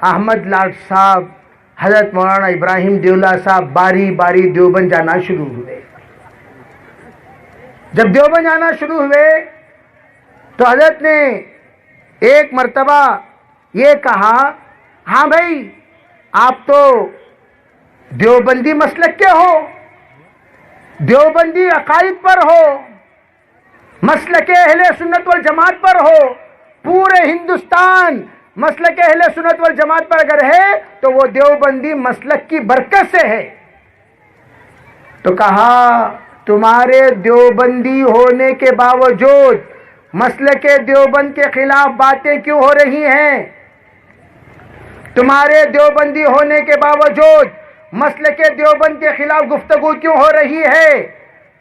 احمد لاڈ صاحب، حضرت مولانا ابراہیم دیولہ صاحب باری باری دیوبند جانا شروع ہوئے۔ جب دیوبند جانا شروع ہوئے تو حضرت نے ایک مرتبہ یہ کہا، ہاں بھائی آپ تو دیوبندی مسلک کے ہو، دیوبندی عقائد پر ہو، مسلک اہل سنت والجماعت پر ہو، پورے ہندوستان مسلک اہل سنت والجماعت پر اگر ہے تو وہ دیوبندی مسلک کی برکت سے ہے۔ تو کہا تمہارے دیوبندی ہونے کے باوجود مسلک دیوبند کے خلاف باتیں کیوں ہو رہی ہیں؟ تمہارے دیوبندی ہونے کے باوجود مسلک دیوبند کے خلاف گفتگو کیوں ہو رہی ہے؟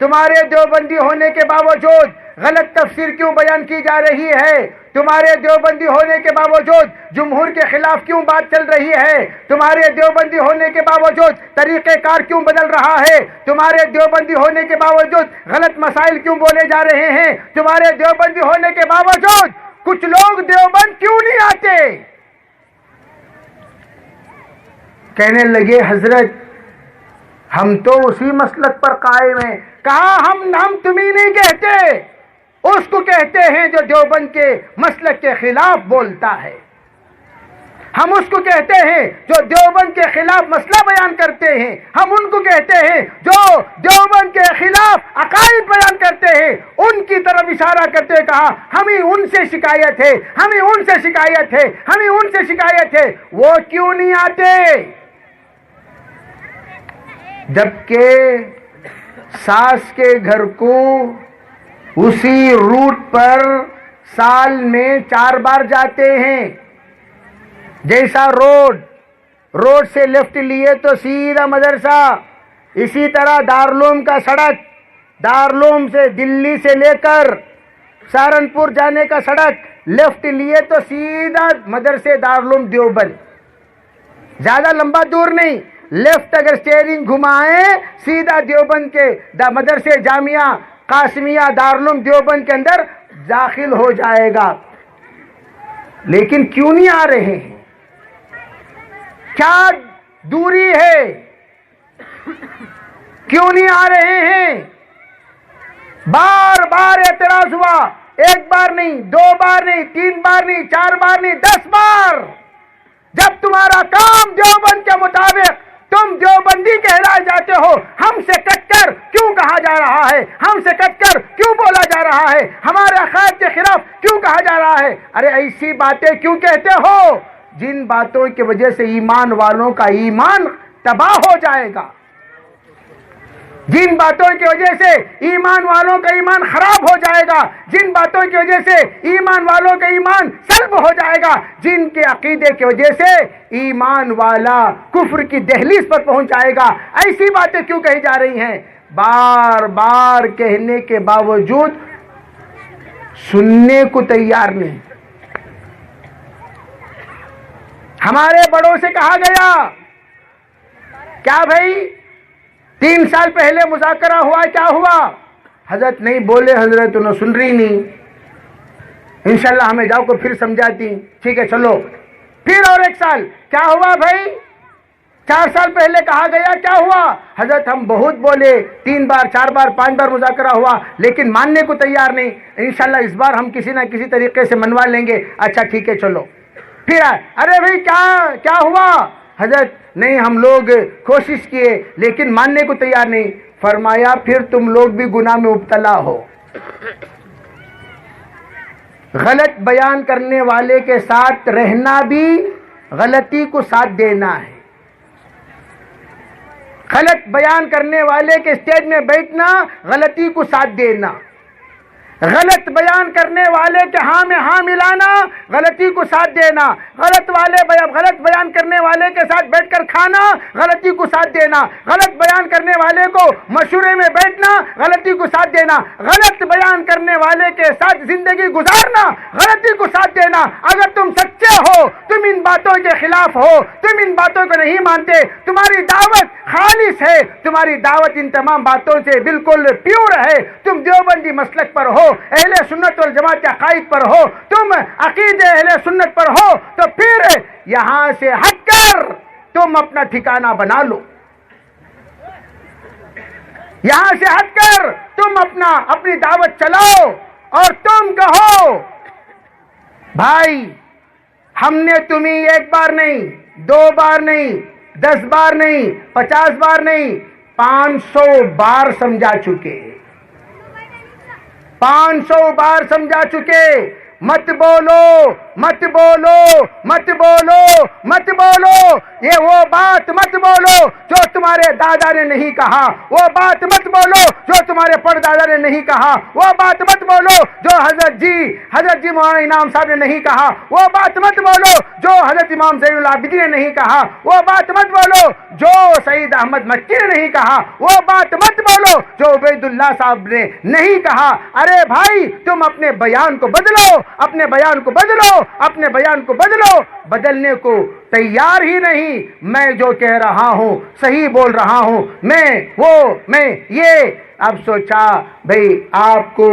تمہارے دیوبندی ہونے کے باوجود غلط تفسیر کیوں بیان کی جا رہی ہے؟ تمہارے دیوبندی ہونے کے باوجود جمہور کے خلاف کیوں بات چل رہی ہے؟ تمہارے دیوبندی ہونے کے باوجود طریقہ کار کیوں بدل رہا ہے؟ تمہارے دیوبندی ہونے کے باوجود غلط مسائل کیوں بولے جا رہے ہیں؟ تمہارے دیوبندی ہونے کے باوجود کچھ لوگ دیوبند کیوں نہیں آتے؟ کہنے لگے حضرت ہم تو اسی مسلک پر قائم ہیں۔ کہا ہم تمہیں نہیں کہتے، اس کو کہتے ہیں جو دیوبند کے مسلک کے خلاف بولتا ہے۔ ہم اس کو کہتے ہیں جو دیوبند کے خلاف مسئلہ بیان کرتے ہیں، ہم ان کو کہتے ہیں جو دیوبند کے خلاف عقائد بیان کرتے ہیں، ان کی طرف اشارہ کرتے ہوئے کہا ہمیں ان سے شکایت ہے، ہمیں ان سے شکایت ہے، ہمیں ان سے شکایت ہے۔ وہ کیوں نہیں آتے؟ جبکہ ساس کے گھر کو اسی روٹ پر سال میں 4 بار جاتے ہیں۔ جیسا روڈ سے لیفٹ لیے تو سیدھا مدرسہ، اسی طرح دارالعلوم کا سڑک، دارالعلوم سے دلی سے لے کر سہارنپور جانے کا سڑک لیفٹ لیے تو سیدھا مدرسے دارالعلوم دیوبند، زیادہ لمبا دور نہیں، لیفٹ اگر اسٹیئرنگ گھمائیں سیدھا دیوبند کے مدرسے جامعہ قاسمیہ دارالعلوم دیوبند کے اندر داخل ہو جائے گا. لیکن کیوں نہیں آ رہے ہیں؟ کیا دوری ہے؟ کیوں نہیں آ رہے ہیں؟ بار بار اعتراض ہوا، ایک بار نہیں، 2 بار نہیں، 3 بار نہیں، 4 بار نہیں، 10 بار. جب تمہارا کام دیوبند کے مطابق تم دیوبندی کہلائے جاتے ہو، ہم سے کٹ کر کیوں کہا جا رہا ہے؟ ہم سے کٹ کر کیوں بولا جا رہا ہے؟ ہمارے عقائد کے خلاف کیوں کہا جا رہا ہے؟ ارے ایسی باتیں کیوں کہتے ہو جن باتوں کی وجہ سے ایمان والوں کا ایمان تباہ ہو جائے گا، جن باتوں کی وجہ سے ایمان والوں کا ایمان خراب ہو جائے گا، جن باتوں کی وجہ سے ایمان والوں کا ایمان سلب ہو جائے گا، جن کے عقیدے کی وجہ سے ایمان والا کفر کی دہلیز پر پہنچ جائے گا. ایسی باتیں کیوں کہی جا رہی ہیں؟ بار بار کہنے کے باوجود سننے کو تیار نہیں. ہمارے بڑوں سے کہا گیا کیا بھائی 3 سال پہلے مذاکرہ ہوا، کیا ہوا؟ حضرت نہیں بولے، حضرت انہوں سن رہی نہیں. انشاءاللہ ہمیں جاؤ کو پھر سمجھاتی. ٹھیک ہے چلو. پھر اور 1 سال کیا ہوا بھائی؟ 4 سال پہلے کہا گیا، کیا ہوا؟ حضرت ہم بہت بولے، 3 بار 4 بار 5 بار مذاکرہ ہوا لیکن ماننے کو تیار نہیں. انشاءاللہ اس بار ہم کسی نہ کسی طریقے سے منوا لیں گے. اچھا ٹھیک ہے چلو. پھر ارے بھائی کیا ہوا؟ حضرت نہیں ہم لوگ کوشش کیے لیکن ماننے کو تیار نہیں. فرمایا پھر تم لوگ بھی گناہ میں مبتلا ہو. غلط بیان کرنے والے کے ساتھ رہنا بھی غلطی کو ساتھ دینا ہے. غلط بیان کرنے والے کے اسٹیج میں بیٹھنا غلطی کو ساتھ دینا. غلط بیان کرنے والے کے ہاں میں ہاں ملانا غلطی کو ساتھ دینا. غلط بیان کرنے والے کے ساتھ بیٹھ کر کھانا غلطی کو ساتھ دینا. غلط بیان کرنے والے کو مشورے میں بیٹھنا غلطی کو ساتھ دینا. غلط بیان کرنے والے کے ساتھ زندگی گزارنا غلطی کو ساتھ دینا. اگر تم سچے ہو، تم ان باتوں کے خلاف ہو، تم ان باتوں کو نہیں مانتے، تمہاری دعوت خالص ہے، تمہاری دعوت ان تمام باتوں سے بالکل پیور ہے، تم دیوبندی مسلک پر ہو، اہل سنت والجماعت کے عقائد پر ہو، تم عقیدہ اہل سنت پر ہو، تو پھر یہاں سے ہٹ کر تم اپنا ٹھکانہ بنا لو. یہاں سے ہٹ کر تم اپنی دعوت چلاؤ اور تم کہو بھائی ہم نے تمہیں 1 بار نہیں، 2 بار نہیں، 10 بار نہیں، 50 بار نہیں، 500 بار سمجھا چکے، 500 بار سمجھا چکے. مت بولو مت بولو مت بولو مت بولو، یہ وہ بات مت بولو جو تمہارے دادا نے نہیں کہا، وہ بات مت بولو جو تمہارے پردادا نے نہیں کہا، وہ بات مت بولو جو حضرت جی مولانا انعام صاحب نے نہیں کہا، وہ بات مت بولو جو حضرت امام زین العابدین نے نہیں کہا، وہ بات مت بولو جو سید احمد مکی نے نہیں کہا، وہ بات مت بولو جو عبید اللہ صاحب نے نہیں کہا. ارے بھائی تم اپنے بیان کو بدلو، اپنے بیان کو بدلو، اپنے بیان کو بدلو. بدلنے کو تیار ہی نہیں. میں جو کہہ رہا ہوں صحیح بول رہا ہوں، میں یہ اب سوچا بھئی آپ کو،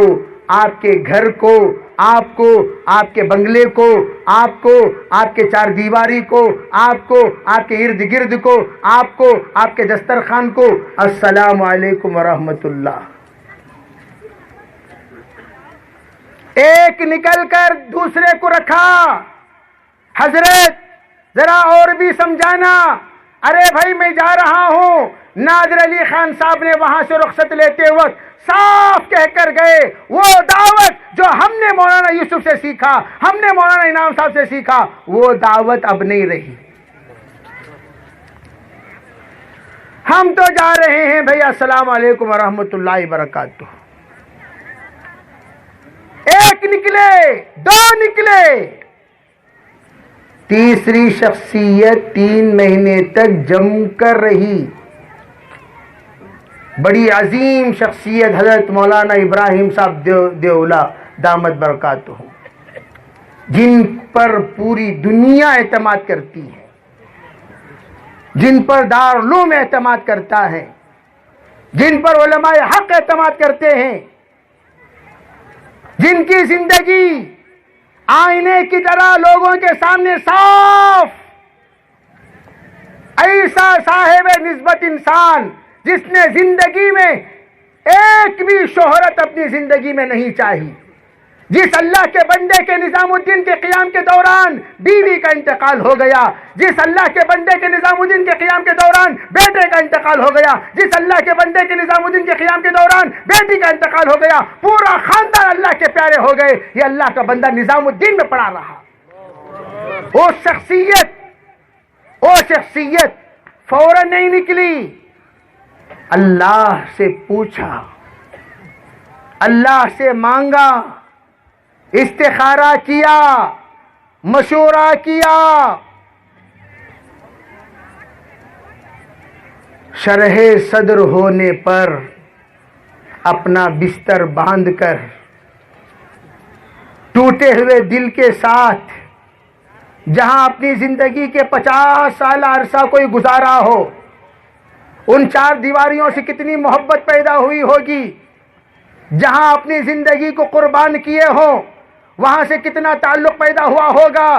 آپ کے گھر کو، آپ کو، آپ کے بنگلے کو، آپ کو، آپ کے 4 دیواری کو، آپ کو، آپ کے ارد گرد کو، آپ کو، آپ کے دسترخوان کو السلام علیکم ورحمۃ اللہ. ایک نکل کر دوسرے کو رکھا، حضرت ذرا اور بھی سمجھانا. ارے بھائی میں جا رہا ہوں. نادر علی خان صاحب نے وہاں سے رخصت لیتے وقت صاف کہہ کر گئے وہ دعوت جو ہم نے مولانا یوسف سے سیکھا، ہم نے مولانا انعام صاحب سے سیکھا، وہ دعوت اب نہیں رہی. ہم تو جا رہے ہیں بھئی السلام علیکم ورحمۃ اللہ وبرکاتہ. ایک نکلے، 2 نکلے، تیسری شخصیت 3 مہینے تک جم کر رہی. بڑی عظیم شخصیت حضرت مولانا ابراہیم صاحب دیولا دامت برکاتہ، جن پر پوری دنیا اعتماد کرتی ہے. جن پر دارالعلوم اعتماد کرتا ہے، جن پر علماء حق اعتماد کرتے ہیں، جن کی زندگی آئینے کی طرح لوگوں کے سامنے صاف، ایسا صاحب نسبت انسان جس نے زندگی میں ایک بھی شہرت اپنی زندگی میں نہیں چاہی، جس اللہ کے بندے کے نظام الدین کے قیام کے دوران بیوی کا انتقال ہو گیا، جس اللہ کے بندے کے نظام الدین کے قیام کے دوران بیٹے کا انتقال ہو گیا، جس اللہ کے بندے کے نظام الدین کے قیام کے دوران بیٹی کا انتقال ہو گیا، پورا خاندان اللہ کے پیارے ہو گئے، یہ اللہ کا بندہ نظام الدین میں پڑا رہا۔ وہ شخصیت فوراً نہیں نکلی، اللہ سے پوچھا، اللہ سے مانگا، استخارہ کیا، مشورہ کیا، شرح صدر ہونے پر اپنا بستر باندھ کر ٹوٹے ہوئے دل کے ساتھ جہاں اپنی زندگی کے 50 سال عرصہ کوئی گزارا ہو، ان 4 دیواریوں سے کتنی محبت پیدا ہوئی ہوگی، جہاں اپنی زندگی کو قربان کیے ہوں وہاں سے کتنا تعلق پیدا ہوا ہوگا،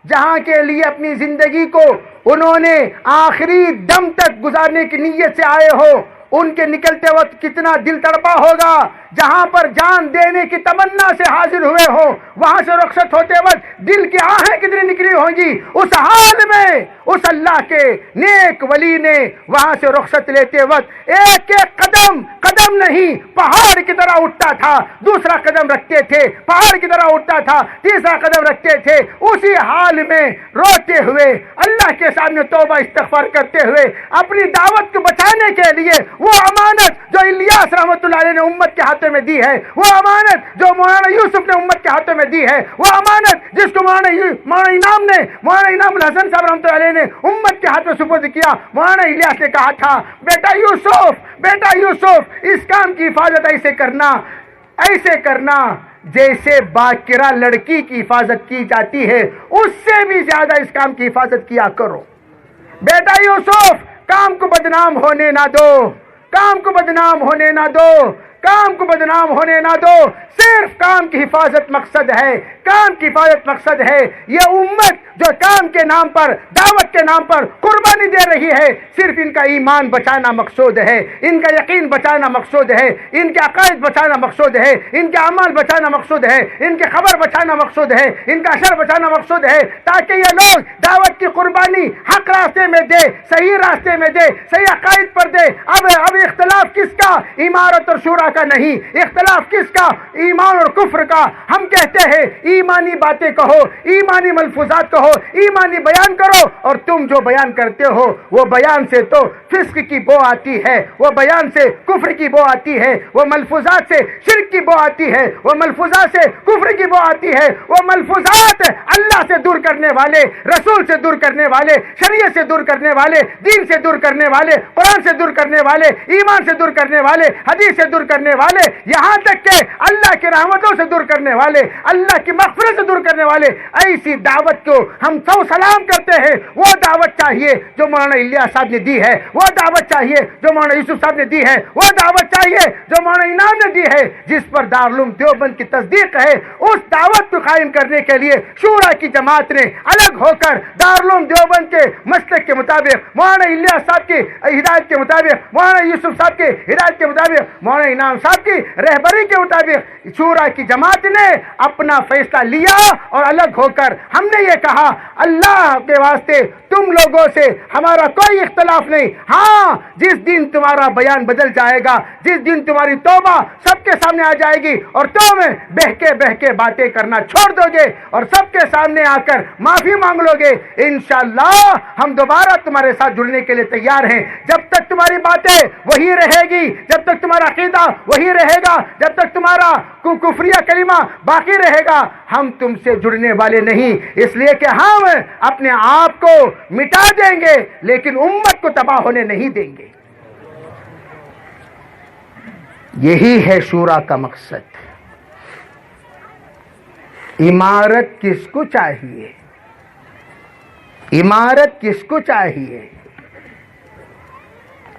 جہاں کے لیے اپنی زندگی کو انہوں نے آخری دم تک گزارنے کی نیت سے آئے ہو، ان کے نکلتے وقت کتنا دل تڑپا ہوگا، جہاں پر جان دینے کی تمنا سے حاضر ہوئے ہو وہاں سے رخصت ہوتے وقت دل کی آہیں کتنی نکلی ہوں گی، اس حال میں اس اللہ کے نیک ولی نے وہاں سے رخصت لیتے وقت ایک ایک قدم نہیں پہاڑ کی طرح اٹھتا تھا، دوسرا قدم رکھتے تھے پہاڑ کی طرح اٹھتا تھا، تیسرا قدم رکھتے تھے، اسی حال میں روتے ہوئے اللہ کے سامنے توبہ استغفار کرتے ہوئے اپنی دعوت کو بچانے کے لیے وہ امانت جو الیاس رحمت اللہ علیہ نے امت کے ہاتھوں میں دی ہے، وہ امانت جو مولانا یوسف نے امت کے ہاتھوں میں دی ہے، وہ امانت جس کو مولانا انعام الحسن صاحب رحمت اللہ علیہ نے امت کے ہاتھ میں سپرد کیا، مولانا الیاس نے کہا تھا بیٹا یوسف اس کام کی حفاظت ایسے کرنا جیسے باکرہ لڑکی کی حفاظت کی جاتی ہے، اس سے بھی زیادہ اس کام کی حفاظت کیا کرو۔ بیٹا یوسف کام کو بدنام ہونے نہ دو، کام کو بدنام ہونے نہ دو، کام کو بدنام ہونے نہ دو، صرف کام کی حفاظت مقصد ہے، کام کی حفاظت مقصد ہے۔ یہ امت جو کام کے نام پر دعوت کے نام پر قربانی دے رہی ہے، صرف ان کا ایمان بچانا مقصود ہے، ان کا یقین بچانا مقصود ہے، ان کے عقائد بچانا مقصود ہے، ان کے اعمال بچانا مقصود ہے، ان کے خبر بچانا مقصود ہے، ان کا اثر بچانا مقصود ہے، تاکہ یہ لوگ دعوت کی قربانی حق راستے میں دے، صحیح راستے میں دے، صحیح عقائد پر دے۔ اب اختلاف کس کا؟ امارت اور شورا کا نہیں، اختلاف کس کا؟ ایمان اور کفر کا۔ ہم کہتے ہیں ایمانی باتیں کہو، ایمانی ملفوظات کہو، ایمانی بیان کرو، اور تم جو بیان کرتے ہو وہ بیان سے تو فسق کی بو آتی ہے، وہ بیان سے کفر کی بو آتی ہے، وہ ملفوظات سے شرک کی بو آتی ہے، وہ ملفوظات سے کفر کی بو آتی ہے، وہ ملفوظات اللہ سے دور کرنے والے، رسول سے دور کرنے والے، شریعت سے دور کرنے والے، دین سے دور کرنے والے، قرآن سے دور کرنے والے، ایمان سے دور کرنے والے، حدیث سے دور کرنے والے، یہاں تک کہ اللہ کی رحمتوں سے دور کرنے والے، اللہ کی مغفرت سے دور کرنے والے، ایسی دعوت کو ہم سو سلام کرتے ہیں۔ وہ دعوت چاہیے جو مولانا الیاس صاحب نے دی ہے، وہ دعوت چاہیے جو مولانا یوسف صاحب نے دی ہے، وہ دعوت چاہیے جو مولانا انعام نے دی ہے، جس پر دارالعلوم دیوبند کی تصدیق ہے۔ اس دعوت کو قائم کرنے کے لیے شورا کی جماعت نے الگ ہو کر دارالعلوم دیوبند کے مسلک کے مطابق، مولانا الیاس صاحب کی ہدایت کے مطابق، مولانا یوسف صاحب کی ہدایت کے مطابق، مولانا انعام صاحب کی رہبری کے مطابق شورا کی جماعت نے اپنا فیصلہ لیا، اور الگ ہو کر ہم نے یہ کہا اللہ کے واسطے تم لوگوں سے ہمارا کوئی اختلاف نہیں، ہاں جس دن تمہارا بیان بدل جائے گا، جس دن تمہاری توبہ سب کے سامنے آ جائے گی اور تم بہہ کے باتیں کرنا چھوڑ دو گے اور سب کے سامنے آ کر معافی مانگ لو گے، انشاءاللہ ہم دوبارہ تمہارے ساتھ جڑنے کے لیے تیار ہیں۔ جب تک تمہاری باتیں وہی رہے گی، جب تک تمہارا عقیدہ وہی رہے گا، جب تک تمہارا کفریہ کلمہ باقی رہے گا، ہم تم سے جڑنے والے نہیں، اس لیے کہ ہم اپنے آپ کو مٹا دیں گے لیکن امت کو تباہ ہونے نہیں دیں گے۔ یہی ہے شورا کا مقصد۔ عمارت کس کو چاہیے؟ عمارت کس کو چاہیے؟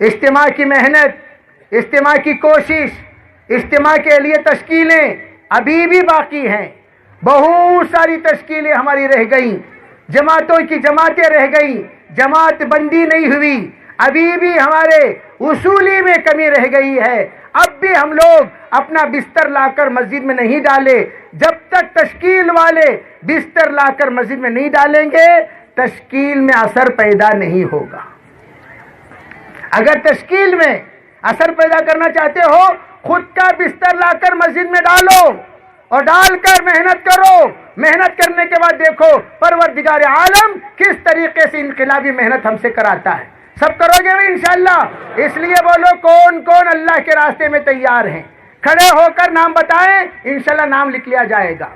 اجتماع کی محنت، اجتماع کی کوشش، اجتماع کے لیے تشکیلیں ابھی بھی باقی ہیں. بہت ساری تشکیلیں ہماری رہ گئیں، جماعتوں کی جماعتیں رہ گئیں، جماعت بندی نہیں ہوئی، ابھی بھی ہمارے اصولی میں کمی رہ گئی ہے. اب بھی ہم لوگ اپنا بستر لا کر مسجد میں نہیں ڈالے. جب تک تشکیل والے بستر لا کر مسجد میں نہیں ڈالیں گے تشکیل میں اثر پیدا نہیں ہوگا. اگر تشکیل میں اثر پیدا کرنا چاہتے ہو خود کا بستر لا کر مسجد میں ڈالو اور ڈال کر محنت کرو. محنت کرنے کے بعد دیکھو پروردگار عالم کس طریقے سے انقلابی محنت ہم سے کراتا ہے. سب کرو گے انشاءاللہ. اس لیے بولو کون کون اللہ کے راستے میں تیار ہیں؟ کھڑے ہو کر نام بتائیں، انشاءاللہ نام لکھ لیا جائے گا.